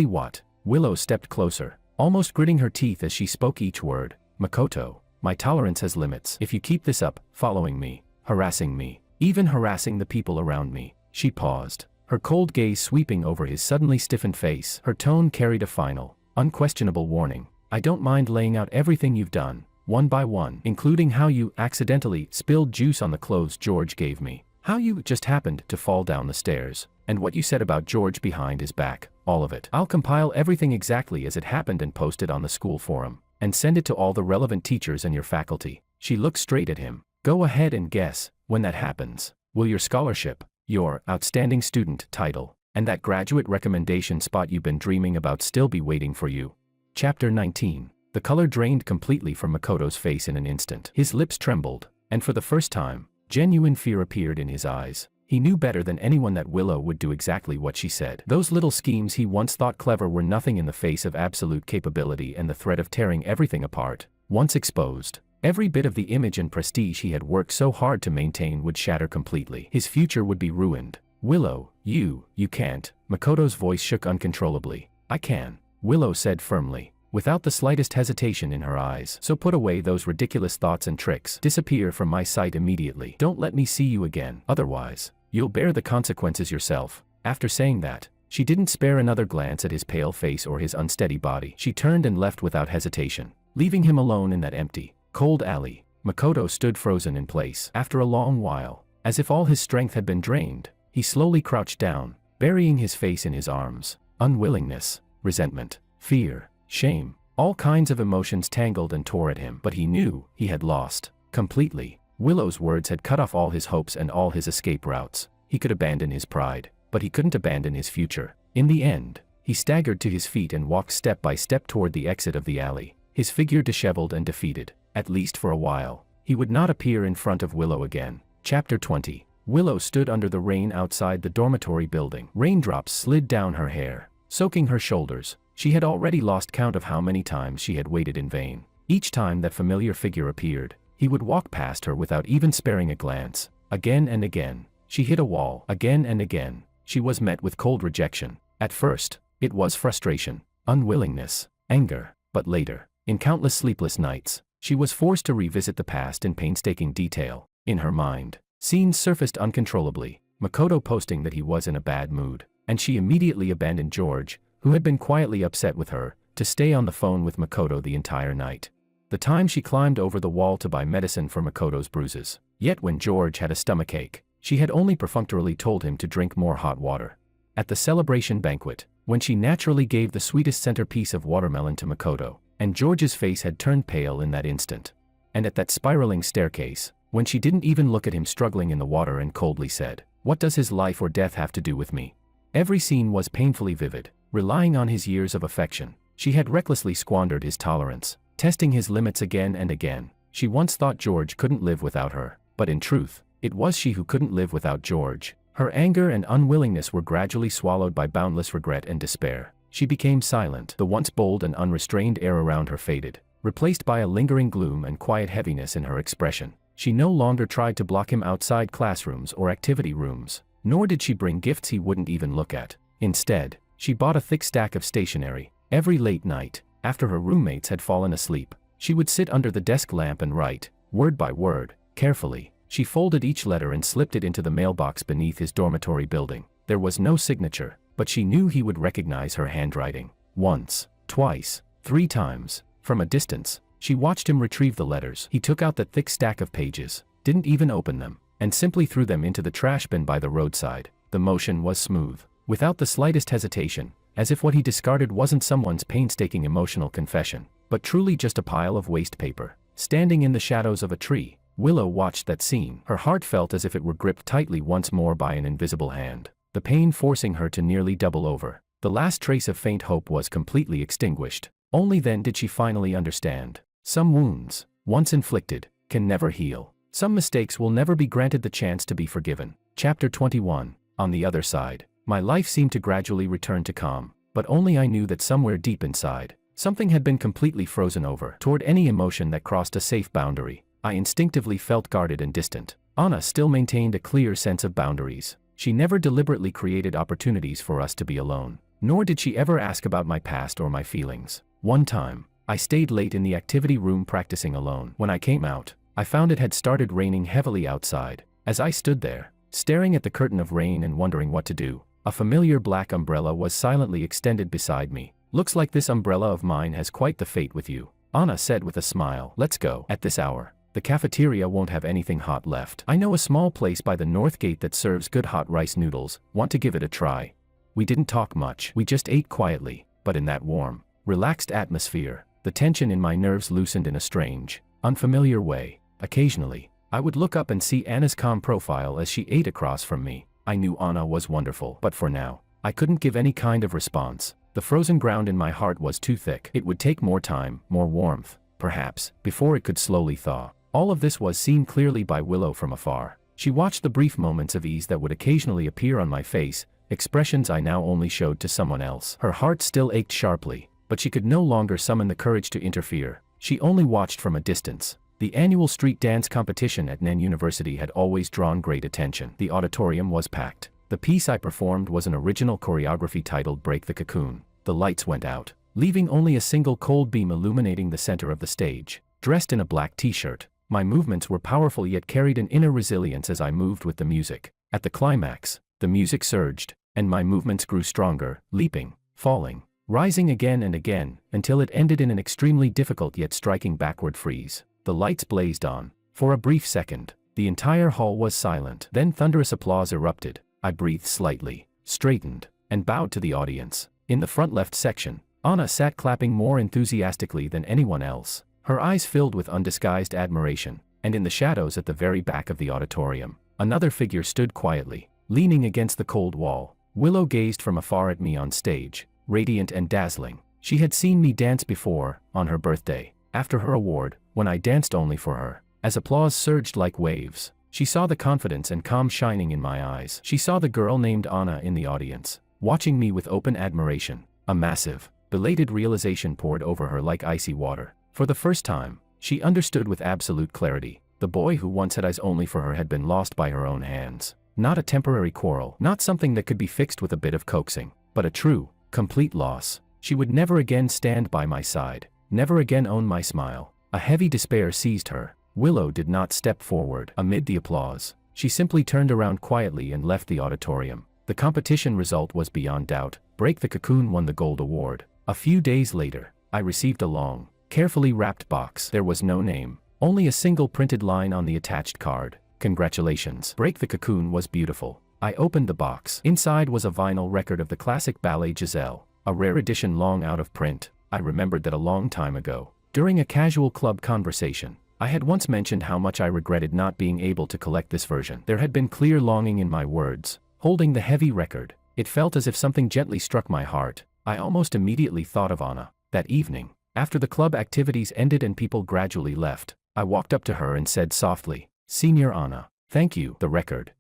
what?" Willow stepped closer, almost gritting her teeth as she spoke each word. "Makoto, my tolerance has limits. If you keep this up, following me, harassing me, even harassing the people around me." She paused, her cold gaze sweeping over his suddenly stiffened face. Her tone carried a final, unquestionable warning. "I don't mind laying out everything you've done, one by one, including how you accidentally spilled juice on the clothes George gave me, how you just happened to fall down the stairs, and what you said about George behind his back, all of it. I'll compile everything exactly as it happened and post it on the school forum, and send it to all the relevant teachers and your faculty." She looked straight at him. "Go ahead and guess, when that happens, will your scholarship, your outstanding student title, and that graduate recommendation spot you've been dreaming about still be waiting for you?" Chapter 19. The color drained completely from Makoto's face in an instant. His lips trembled, and for the first time, genuine fear appeared in his eyes. He knew better than anyone that Willow would do exactly what she said. Those little schemes he once thought clever were nothing in the face of absolute capability and the threat of tearing everything apart. Once exposed, every bit of the image and prestige he had worked so hard to maintain would shatter completely. His future would be ruined. "Willow, you can't." Makoto's voice shook uncontrollably. "I can," Willow said firmly, without the slightest hesitation in her eyes. "So put away those ridiculous thoughts and tricks. Disappear from my sight immediately. Don't let me see you again. Otherwise, you'll bear the consequences yourself." After saying that, She didn't spare another glance at his pale face or his unsteady body. She turned and left without hesitation, leaving him alone in that empty, cold alley. Makoto stood frozen in place. After a long while, as if all his strength had been drained, he slowly crouched down, burying his face in his arms. Unwillingness, resentment, fear, shame, all kinds of emotions tangled and tore at him. But he knew he had lost completely. Willow's words had cut off all his hopes and all his escape routes. He could abandon his pride, but he couldn't abandon his future. In the end, he staggered to his feet and walked step by step toward the exit of the alley, his figure disheveled and defeated. At least for a while, he would not appear in front of Willow again. Chapter 20. Willow stood under the rain outside the dormitory building. Raindrops slid down her hair, soaking her shoulders. She had already lost count of how many times she had waited in vain. Each time that familiar figure appeared, he would walk past her without even sparing a glance. Again and again, she hit a wall. Again and again, she was met with cold rejection. At first, it was frustration, unwillingness, anger, but later, in countless sleepless nights, she was forced to revisit the past in painstaking detail. In her mind, scenes surfaced uncontrollably, Makoto posting that he was in a bad mood, and she immediately abandoned George, who had been quietly upset with her, to stay on the phone with Makoto the entire night. The time she climbed over the wall to buy medicine for Makoto's bruises. Yet when George had a stomachache, she had only perfunctorily told him to drink more hot water. At the celebration banquet, when she naturally gave the sweetest centerpiece of watermelon to Makoto, and George's face had turned pale in that instant. And at that spiraling staircase, when she didn't even look at him struggling in the water and coldly said, "What does his life or death have to do with me?" Every scene was painfully vivid. Relying on his years of affection, she had recklessly squandered his tolerance, testing his limits again and again. She once thought George couldn't live without her, but in truth, it was she who couldn't live without George. Her anger and unwillingness were gradually swallowed by boundless regret and despair. She became silent. The once bold and unrestrained air around her faded, replaced by a lingering gloom and quiet heaviness in her expression. She no longer tried to block him outside classrooms or activity rooms, nor did she bring gifts he wouldn't even look at. Instead, she bought a thick stack of stationery. Every late night, after her roommates had fallen asleep, she would sit under the desk lamp and write, word by word, carefully. She folded each letter and slipped it into the mailbox beneath his dormitory building. There was no signature, but she knew he would recognize her handwriting. Once, twice, 3 times. From a distance, she watched him retrieve the letters. He took out that thick stack of pages, didn't even open them, and simply threw them into the trash bin by the roadside. The motion was smooth, without the slightest hesitation, as if what he discarded wasn't someone's painstaking emotional confession, but truly just a pile of waste paper. Standing in the shadows of a tree, Willow watched that scene. Her heart felt as if it were gripped tightly once more by an invisible hand, the pain forcing her to nearly double over. The last trace of faint hope was completely extinguished. Only then did she finally understand. Some wounds, once inflicted, can never heal. Some mistakes will never be granted the chance to be forgiven. Chapter 21. On the other side, my life seemed to gradually return to calm, but only I knew that somewhere deep inside, something had been completely frozen over. Toward any emotion that crossed a safe boundary, I instinctively felt guarded and distant. Anna still maintained a clear sense of boundaries. She never deliberately created opportunities for us to be alone, nor did she ever ask about my past or my feelings. One time, I stayed late in the activity room practicing alone. When I came out, I found it had started raining heavily outside. As I stood there, staring at the curtain of rain and wondering what to do, a familiar black umbrella was silently extended beside me. "Looks like this umbrella of mine has quite the fate with you," Anna said with a smile. "Let's go." At this hour, the cafeteria won't have anything hot left. I know a small place by the north gate that serves good hot rice noodles. Want to give it a try? We didn't talk much. We just ate quietly, but in that warm, relaxed atmosphere, the tension in my nerves loosened in a strange, unfamiliar way. Occasionally, I would look up and see Anna's calm profile as she ate across from me. I knew Anna was wonderful, but for now, I couldn't give any kind of response. The frozen ground in my heart was too thick. It would take more time, more warmth, perhaps, before it could slowly thaw. All of this was seen clearly by Willow from afar. She watched the brief moments of ease that would occasionally appear on my face, expressions I now only showed to someone else. Her heart still ached sharply, but she could no longer summon the courage to interfere. She only watched from a distance. The annual street dance competition at Nen University had always drawn great attention. The auditorium was packed. The piece I performed was an original choreography titled "Break the Cocoon." The lights went out, leaving only a single cold beam illuminating the center of the stage. Dressed in a black t-shirt, my movements were powerful yet carried an inner resilience as I moved with the music. At the climax, the music surged, and my movements grew stronger, leaping, falling, rising again and again, until it ended in an extremely difficult yet striking backward freeze. The lights blazed on. For a brief second, the entire hall was silent. Then thunderous applause erupted. I breathed slightly, straightened, and bowed to the audience. In the front left section, Anna sat clapping more enthusiastically than anyone else. Her eyes filled with undisguised admiration, and in the shadows at the very back of the auditorium, another figure stood quietly, leaning against the cold wall. Willow gazed from afar at me on stage, radiant and dazzling. She had seen me dance before, on her birthday, after her award, when I danced only for her. As applause surged like waves, she saw the confidence and calm shining in my eyes. She saw the girl named Anna in the audience, watching me with open admiration. A massive, belated realization poured over her like icy water. For the first time, she understood with absolute clarity. The boy who once had eyes only for her had been lost by her own hands. Not a temporary quarrel, not something that could be fixed with a bit of coaxing, but a true, complete loss. She would never again stand by my side, never again own my smile. A heavy despair seized her. Willow did not step forward amid the applause. She simply turned around quietly and left the auditorium. The competition result was beyond doubt. Break the Cocoon won the gold award. A few days later, I received a long, carefully wrapped box. There was no name, only a single printed line on the attached card. Congratulations. Break the Cocoon was beautiful. I opened the box. Inside was a vinyl record of the classic ballet Giselle, a rare edition long out of print. I remembered that a long time ago, during a casual club conversation, I had once mentioned how much I regretted not being able to collect this version. There had been clear longing in my words. Holding the heavy record, it felt as if something gently struck my heart. I almost immediately thought of Anna. That evening, after the club activities ended and people gradually left, I walked up to her and said softly, "Senior Anna, thank you." The record.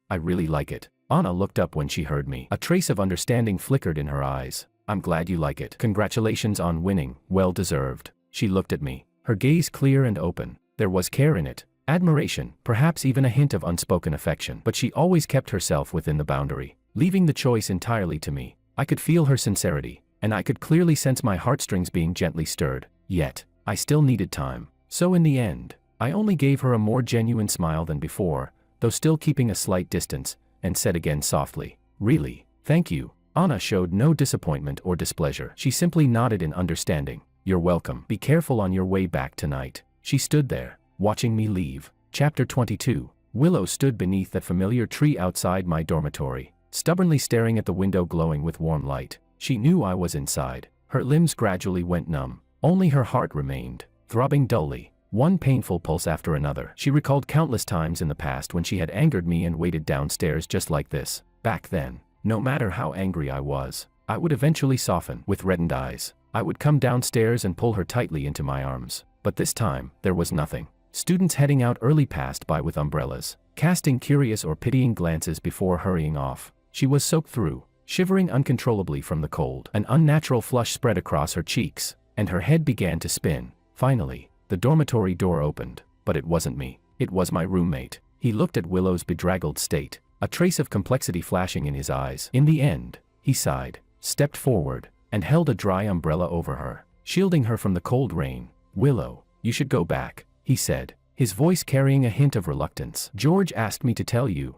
I really like it. Anna looked up when she heard me. A trace of understanding flickered in her eyes. "I'm glad you like it. Congratulations on winning, well deserved." She looked at me, her gaze clear and open. There was care in it, admiration, perhaps even a hint of unspoken affection. But she always kept herself within the boundary, leaving the choice entirely to me. I could feel her sincerity, and I could clearly sense my heartstrings being gently stirred. Yet, I still needed time. So in the end, I only gave her a more genuine smile than before, though still keeping a slight distance, and said again softly, "Really, thank you." Anna showed no disappointment or displeasure. She simply nodded in understanding. "You're welcome. Be careful on your way back tonight." She stood there, watching me leave. Chapter 22. Willow stood beneath that familiar tree outside my dormitory, stubbornly staring at the window glowing with warm light. She knew I was inside. Her limbs gradually went numb. Only her heart remained, throbbing dully, one painful pulse after another. She recalled countless times in the past when she had angered me and waited downstairs just like this. Back then, no matter how angry I was, I would eventually soften. With reddened eyes, I would come downstairs and pull her tightly into my arms. But this time, there was nothing. Students heading out early passed by with umbrellas, casting curious or pitying glances before hurrying off. She was soaked through, shivering uncontrollably from the cold. An unnatural flush spread across her cheeks, and her head began to spin. Finally, the dormitory door opened, but it wasn't me. It was my roommate. He looked at Willow's bedraggled state, a trace of complexity flashing in his eyes. In the end, he sighed, stepped forward, and held a dry umbrella over her, shielding her from the cold rain. "Willow, you should go back," he said, his voice carrying a hint of reluctance. "George asked me to tell you.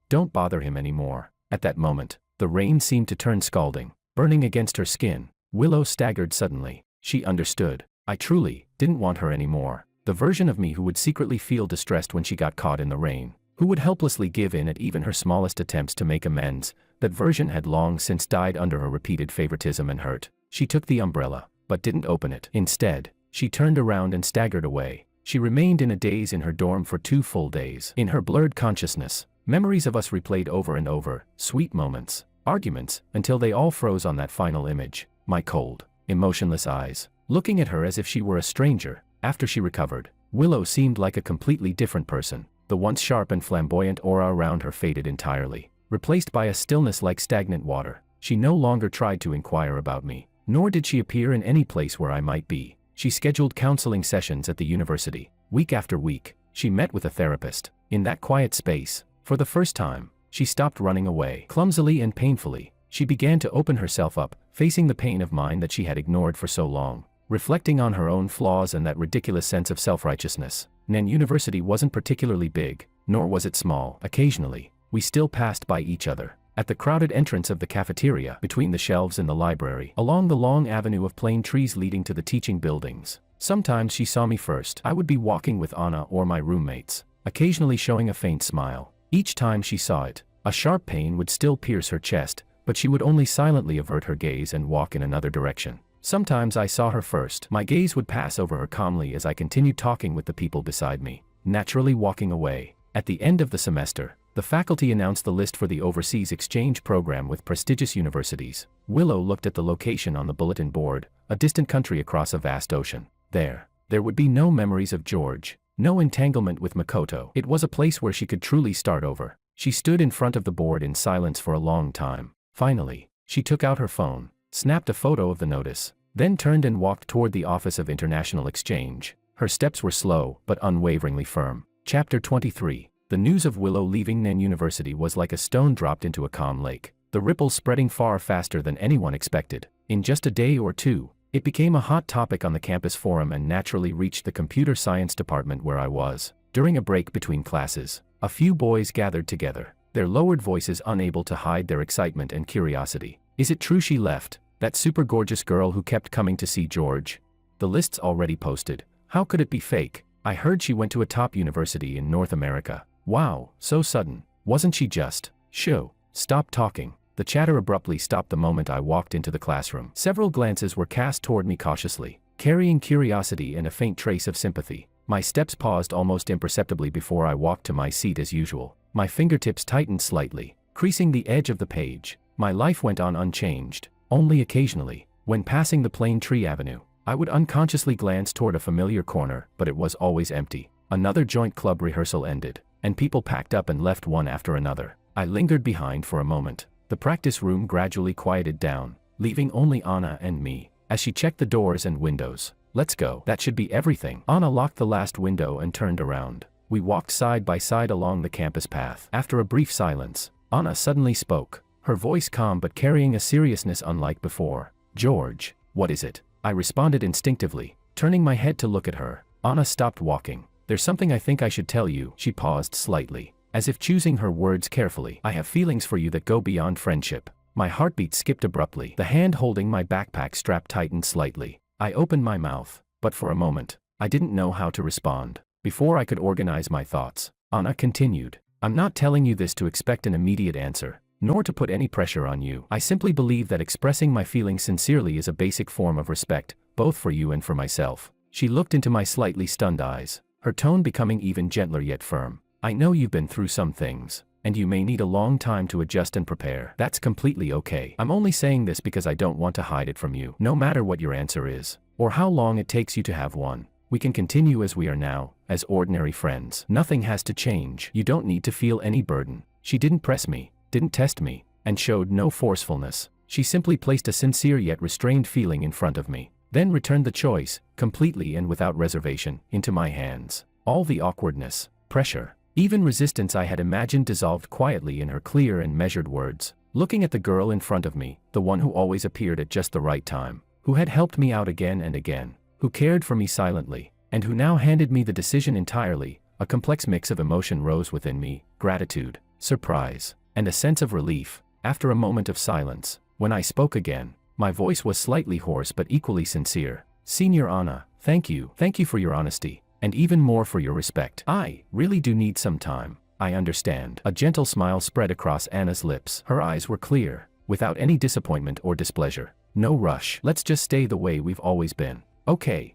Don't bother him anymore." At that moment, the rain seemed to turn scalding, burning against her skin. Willow staggered suddenly. She understood. I truly didn't want her anymore. The version of me who would secretly feel distressed when she got caught in the rain, who would helplessly give in at even her smallest attempts to make amends, that version had long since died under her repeated favoritism and hurt. She took the umbrella, but didn't open it. Instead, she turned around and staggered away. She remained in a daze in her dorm for 2 full days. In her blurred consciousness, memories of us replayed over and over, sweet moments, arguments, until they all froze on that final image. My cold, emotionless eyes, looking at her as if she were a stranger. After she recovered, Willow seemed like a completely different person. The once sharp and flamboyant aura around her faded entirely, replaced by a stillness like stagnant water. She no longer tried to inquire about me, nor did she appear in any place where I might be. She scheduled counseling sessions at the university. Week after week, she met with a therapist. In that quiet space, for the first time, she stopped running away. Clumsily and painfully, she began to open herself up, facing the pain of mind that she had ignored for so long, reflecting on her own flaws and that ridiculous sense of self-righteousness. Nen University wasn't particularly big, nor was it small. Occasionally, we still passed by each other. At the crowded entrance of the cafeteria, between the shelves in the library, along the long avenue of plane trees leading to the teaching buildings. Sometimes she saw me first. I would be walking with Anna or my roommates, occasionally showing a faint smile. Each time she saw it, a sharp pain would still pierce her chest, but she would only silently avert her gaze and walk in another direction. Sometimes I saw her first. My gaze would pass over her calmly as I continued talking with the people beside me, naturally walking away. At the end of the semester, the faculty announced the list for the overseas exchange program with prestigious universities. Willow looked at the location on the bulletin board, a distant country across a vast ocean. There would be no memories of George, no entanglement with Makoto. It was a place where she could truly start over. She stood in front of the board in silence for a long time. Finally, she took out her phone, snapped a photo of the notice, then turned and walked toward the Office of International Exchange. Her steps were slow, but unwaveringly firm. Chapter 23. The news of Willow leaving Nen University was like a stone dropped into a calm lake, the ripples spreading far faster than anyone expected. In just a day or two, it became a hot topic on the campus forum and naturally reached the computer science department where I was. During a break between classes, a few boys gathered together, their lowered voices unable to hide their excitement and curiosity. Is it true she left? That super gorgeous girl who kept coming to see George? The list's already posted. How could it be fake? I heard she went to a top university in North America. Wow, so sudden. Wasn't she just? Shoo, stop talking. The chatter abruptly stopped the moment I walked into the classroom. Several glances were cast toward me cautiously, carrying curiosity and a faint trace of sympathy. My steps paused almost imperceptibly before I walked to my seat as usual. My fingertips tightened slightly, creasing the edge of the page. My life went on unchanged. Only occasionally, when passing the plane tree avenue, I would unconsciously glance toward a familiar corner, but it was always empty. Another joint club rehearsal ended, and people packed up and left one after another. I lingered behind for a moment. The practice room gradually quieted down, leaving only Anna and me, as she checked the doors and windows. Let's go. That should be everything. Anna locked the last window and turned around. We walked side by side along the campus path. After a brief silence, Anna suddenly spoke, her voice calm but carrying a seriousness unlike before. George, what is it? I responded instinctively, turning my head to look at her. Anna stopped walking. There's something I think I should tell you. She paused slightly, as if choosing her words carefully. I have feelings for you that go beyond friendship. My heartbeat skipped abruptly. The hand holding my backpack strap tightened slightly. I opened my mouth, but for a moment, I didn't know how to respond. Before I could organize my thoughts, Anna continued. I'm not telling you this to expect an immediate answer, nor to put any pressure on you. I simply believe that expressing my feelings sincerely is a basic form of respect, both for you and for myself. She looked into my slightly stunned eyes, her tone becoming even gentler yet firm. I know you've been through some things, and you may need a long time to adjust and prepare. That's completely okay. I'm only saying this because I don't want to hide it from you. No matter what your answer is, or how long it takes you to have one, we can continue as we are now, as ordinary friends. Nothing has to change. You don't need to feel any burden. She didn't press me, didn't test me, and showed no forcefulness. She simply placed a sincere yet restrained feeling in front of me, then returned the choice, completely and without reservation, into my hands. All the awkwardness, pressure, even resistance I had imagined dissolved quietly in her clear and measured words. Looking at the girl in front of me, the one who always appeared at just the right time, who had helped me out again and again, who cared for me silently, and who now handed me the decision entirely, a complex mix of emotion rose within me, gratitude, surprise, and a sense of relief. After a moment of silence, when I spoke again, my voice was slightly hoarse but equally sincere. Senior Anna, thank you for your honesty, and even more for your respect. I really do need some time. I understand. A gentle smile spread across Anna's lips. Her eyes were clear, without any disappointment or displeasure. No rush. Let's just stay the way we've always been. Okay,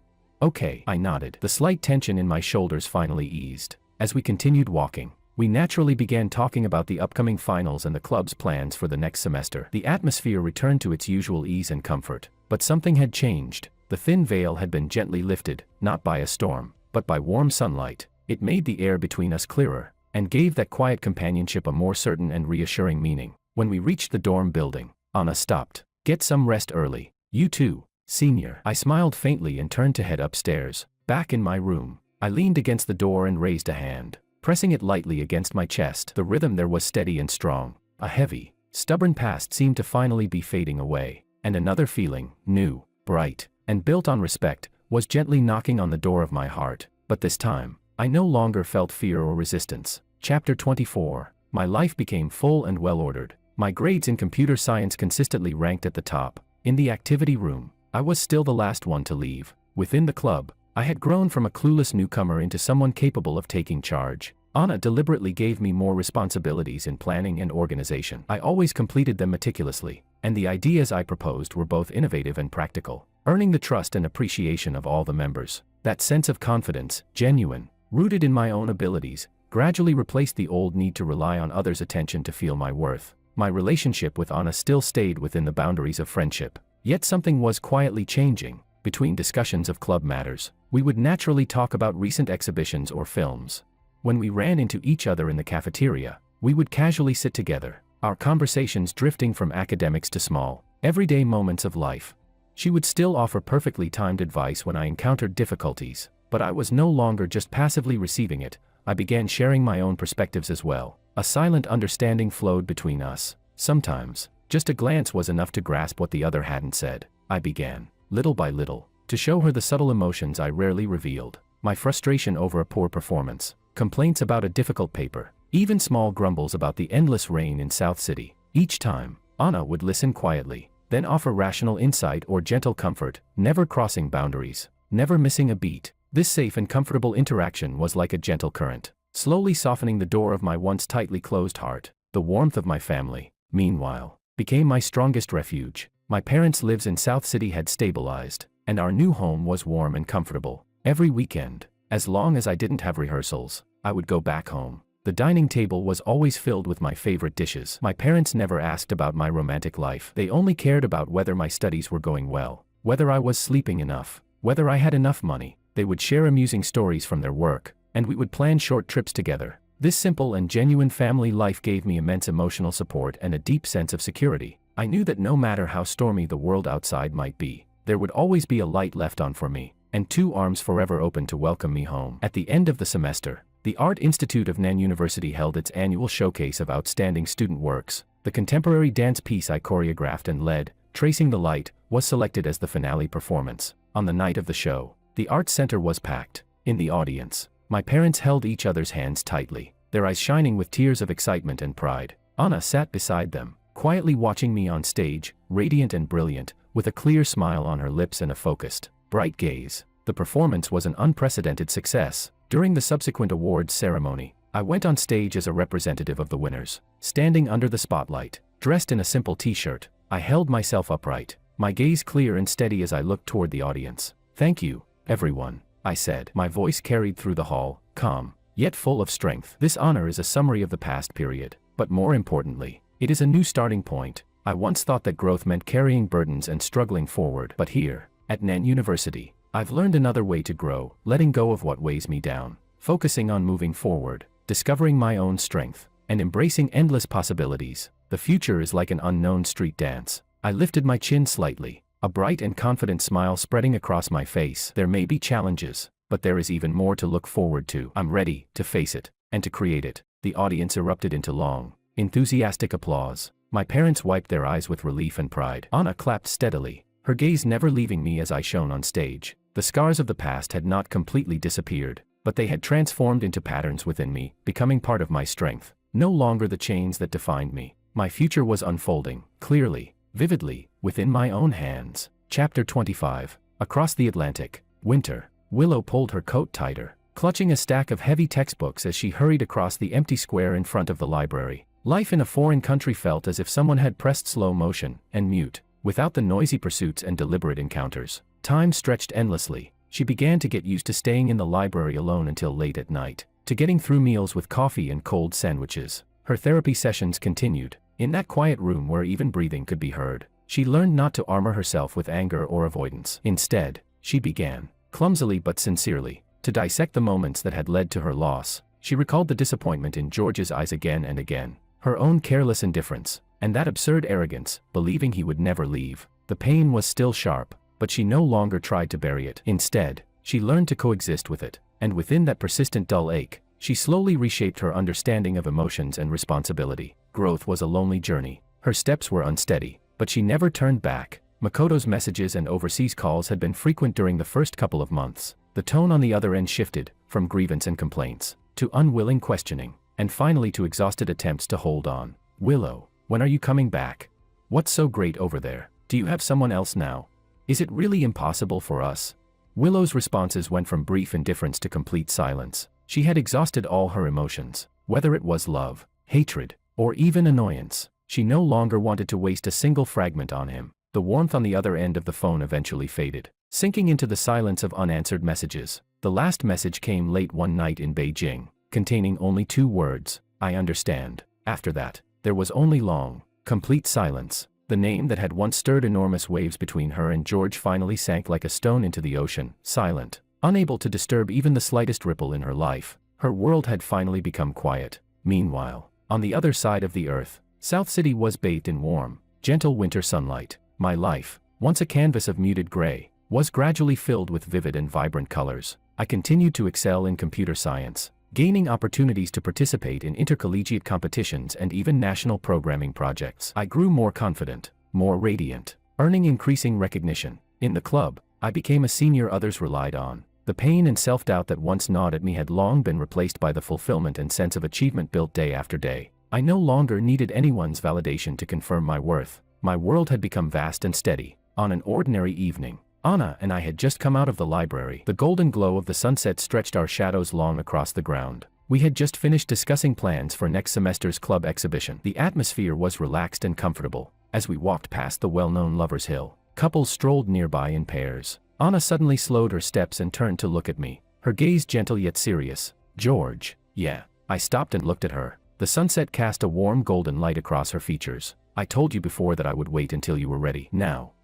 I nodded. The slight tension in my shoulders finally eased. As we continued walking, we naturally began talking about the upcoming finals and the club's plans for the next semester. The atmosphere returned to its usual ease and comfort, but something had changed. The thin veil had been gently lifted, not by a storm, but by warm sunlight. It made the air between us clearer, and gave that quiet companionship a more certain and reassuring meaning. When we reached the dorm building, Anna stopped. Get some rest early. You too, senior. I smiled faintly and turned to head upstairs. Back in my room, I leaned against the door and raised a hand, pressing it lightly against my chest. The rhythm there was steady and strong. A heavy, stubborn past seemed to finally be fading away, and another feeling, new, bright, and built on respect, was gently knocking on the door of my heart. But this time, I no longer felt fear or resistance. Chapter 24. My life became full and well-ordered. My grades in computer science consistently ranked at the top. In the activity room, I was still the last one to leave. Within the club, I had grown from a clueless newcomer into someone capable of taking charge. Anna deliberately gave me more responsibilities in planning and organization. I always completed them meticulously, and the ideas I proposed were both innovative and practical, earning the trust and appreciation of all the members. That sense of confidence, genuine, rooted in my own abilities, gradually replaced the old need to rely on others' attention to feel my worth. My relationship with Anna still stayed within the boundaries of friendship, yet something was quietly changing. Between discussions of club matters, we would naturally talk about recent exhibitions or films. When we ran into each other in the cafeteria, we would casually sit together, our conversations drifting from academics to small, everyday moments of life. She would still offer perfectly timed advice when I encountered difficulties, but I was no longer just passively receiving it. I began sharing my own perspectives as well. A silent understanding flowed between us. Sometimes, just a glance was enough to grasp what the other hadn't said. I began, little by little, to show her the subtle emotions I rarely revealed. My frustration over a poor performance, complaints about a difficult paper, even small grumbles about the endless rain in South City. Each time, Anna would listen quietly, then offer rational insight or gentle comfort, never crossing boundaries, never missing a beat. This safe and comfortable interaction was like a gentle current, slowly softening the door of my once tightly closed heart. The warmth of my family, meanwhile, became my strongest refuge. My parents' lives in South City had stabilized, and our new home was warm and comfortable. Every weekend, as long as I didn't have rehearsals, I would go back home. The dining table was always filled with my favorite dishes. My parents never asked about my romantic life. They only cared about whether my studies were going well, whether I was sleeping enough, whether I had enough money. They would share amusing stories from their work, and we would plan short trips together. This simple and genuine family life gave me immense emotional support and a deep sense of security. I knew that no matter how stormy the world outside might be, there would always be a light left on for me, and two arms forever open to welcome me home. At the end of the semester, the Art Institute of Nan University held its annual showcase of outstanding student works. The contemporary dance piece I choreographed and led, Tracing the Light, was selected as the finale performance. On the night of the show, the Arts Center was packed. In the audience, my parents held each other's hands tightly, their eyes shining with tears of excitement and pride. Anna sat beside them, quietly watching me on stage, radiant and brilliant, with a clear smile on her lips and a focused, bright gaze. The performance was an unprecedented success. During the subsequent awards ceremony, I went on stage as a representative of the winners. Standing under the spotlight, dressed in a simple t-shirt, I held myself upright, my gaze clear and steady as I looked toward the audience. "Thank you, everyone," I said. My voice carried through the hall, calm, yet full of strength. This honor is a summary of the past period, but more importantly, it is a new starting point. I once thought that growth meant carrying burdens and struggling forward, but here, at Nan University, I've learned another way to grow, letting go of what weighs me down, focusing on moving forward, discovering my own strength, and embracing endless possibilities. The future is like an unknown street dance. I lifted my chin slightly, a bright and confident smile spreading across my face. There may be challenges, but there is even more to look forward to. I'm ready to face it, and to create it. The audience erupted into long, enthusiastic applause. My parents wiped their eyes with relief and pride. Anna clapped steadily, her gaze never leaving me as I shone on stage. The scars of the past had not completely disappeared, but they had transformed into patterns within me, becoming part of my strength. No longer the chains that defined me. My future was unfolding, clearly, vividly, within my own hands. Chapter 25. Across the Atlantic. Winter. Willow pulled her coat tighter, clutching a stack of heavy textbooks as she hurried across the empty square in front of the library. Life in a foreign country felt as if someone had pressed slow motion and mute, without the noisy pursuits and deliberate encounters. Time stretched endlessly. She began to get used to staying in the library alone until late at night, to getting through meals with coffee and cold sandwiches. Her therapy sessions continued. In that quiet room where even breathing could be heard, she learned not to armor herself with anger or avoidance. Instead, she began, clumsily but sincerely, to dissect the moments that had led to her loss. She recalled the disappointment in George's eyes again and again, her own careless indifference, and that absurd arrogance, believing he would never leave. The pain was still sharp, but she no longer tried to bury it. Instead, she learned to coexist with it, and within that persistent dull ache, she slowly reshaped her understanding of emotions and responsibility. Growth was a lonely journey. Her steps were unsteady, but she never turned back. Makoto's messages and overseas calls had been frequent during the first couple of months. The tone on the other end shifted, from grievance and complaints, to unwilling questioning, and finally to exhausted attempts to hold on. Willow When are you coming back? What's so great over there? Do you have someone else now? Is it really impossible for us? Willow's responses went from brief indifference to complete silence. She had exhausted all her emotions, whether it was love, hatred, or even annoyance. She no longer wanted to waste a single fragment on him. The warmth on the other end of the phone eventually faded, sinking into the silence of unanswered messages. The last message came late one night in Beijing, containing only 2 words, "I understand." After that, there was only long, complete silence. The name that had once stirred enormous waves between her and George finally sank like a stone into the ocean, silent, unable to disturb even the slightest ripple in her life. Her world had finally become quiet. Meanwhile, on the other side of the earth, South City was bathed in warm, gentle winter sunlight. My life, once a canvas of muted gray, was gradually filled with vivid and vibrant colors. I continued to excel in computer science, gaining opportunities to participate in intercollegiate competitions and even national programming projects. I grew more confident, more radiant, earning increasing recognition. In the club, I became a senior others relied on. The pain and self-doubt that once gnawed at me had long been replaced by the fulfillment and sense of achievement built day after day. I no longer needed anyone's validation to confirm my worth. My world had become vast and steady. On an ordinary evening, Anna and I had just come out of the library. The golden glow of the sunset stretched our shadows long across the ground. We had just finished discussing plans for next semester's club exhibition. The atmosphere was relaxed and comfortable. As we walked past the well-known Lover's Hill, couples strolled nearby in pairs. Anna suddenly slowed her steps and turned to look at me, her gaze gentle yet serious. "George." "Yeah." I stopped and looked at her. The sunset cast a warm golden light across her features. "I told you before that I would wait until you were ready. Now,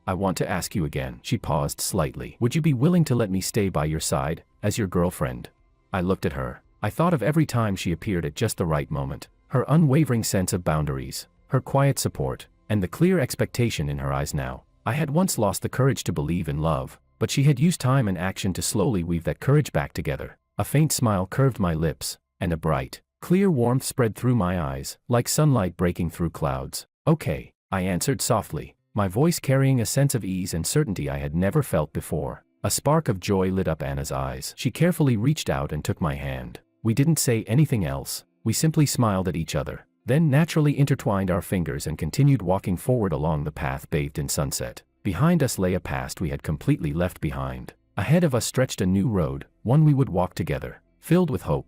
I want to ask you again." She paused slightly. "Would you be willing to let me stay by your side, as your girlfriend?" I looked at her. I thought of every time she appeared at just the right moment. Her unwavering sense of boundaries, her quiet support, and the clear expectation in her eyes now. I had once lost the courage to believe in love, but she had used time and action to slowly weave that courage back together. A faint smile curved my lips, and a bright, clear warmth spread through my eyes, like sunlight breaking through clouds. "Okay," I answered softly, my voice carrying a sense of ease and certainty I had never felt before. A spark of joy lit up Anna's eyes. She carefully reached out and took my hand. We didn't say anything else. We simply smiled at each other, then naturally intertwined our fingers and continued walking forward along the path bathed in sunset. Behind us lay a past we had completely left behind. Ahead of us stretched a new road, one we would walk together, filled with hope,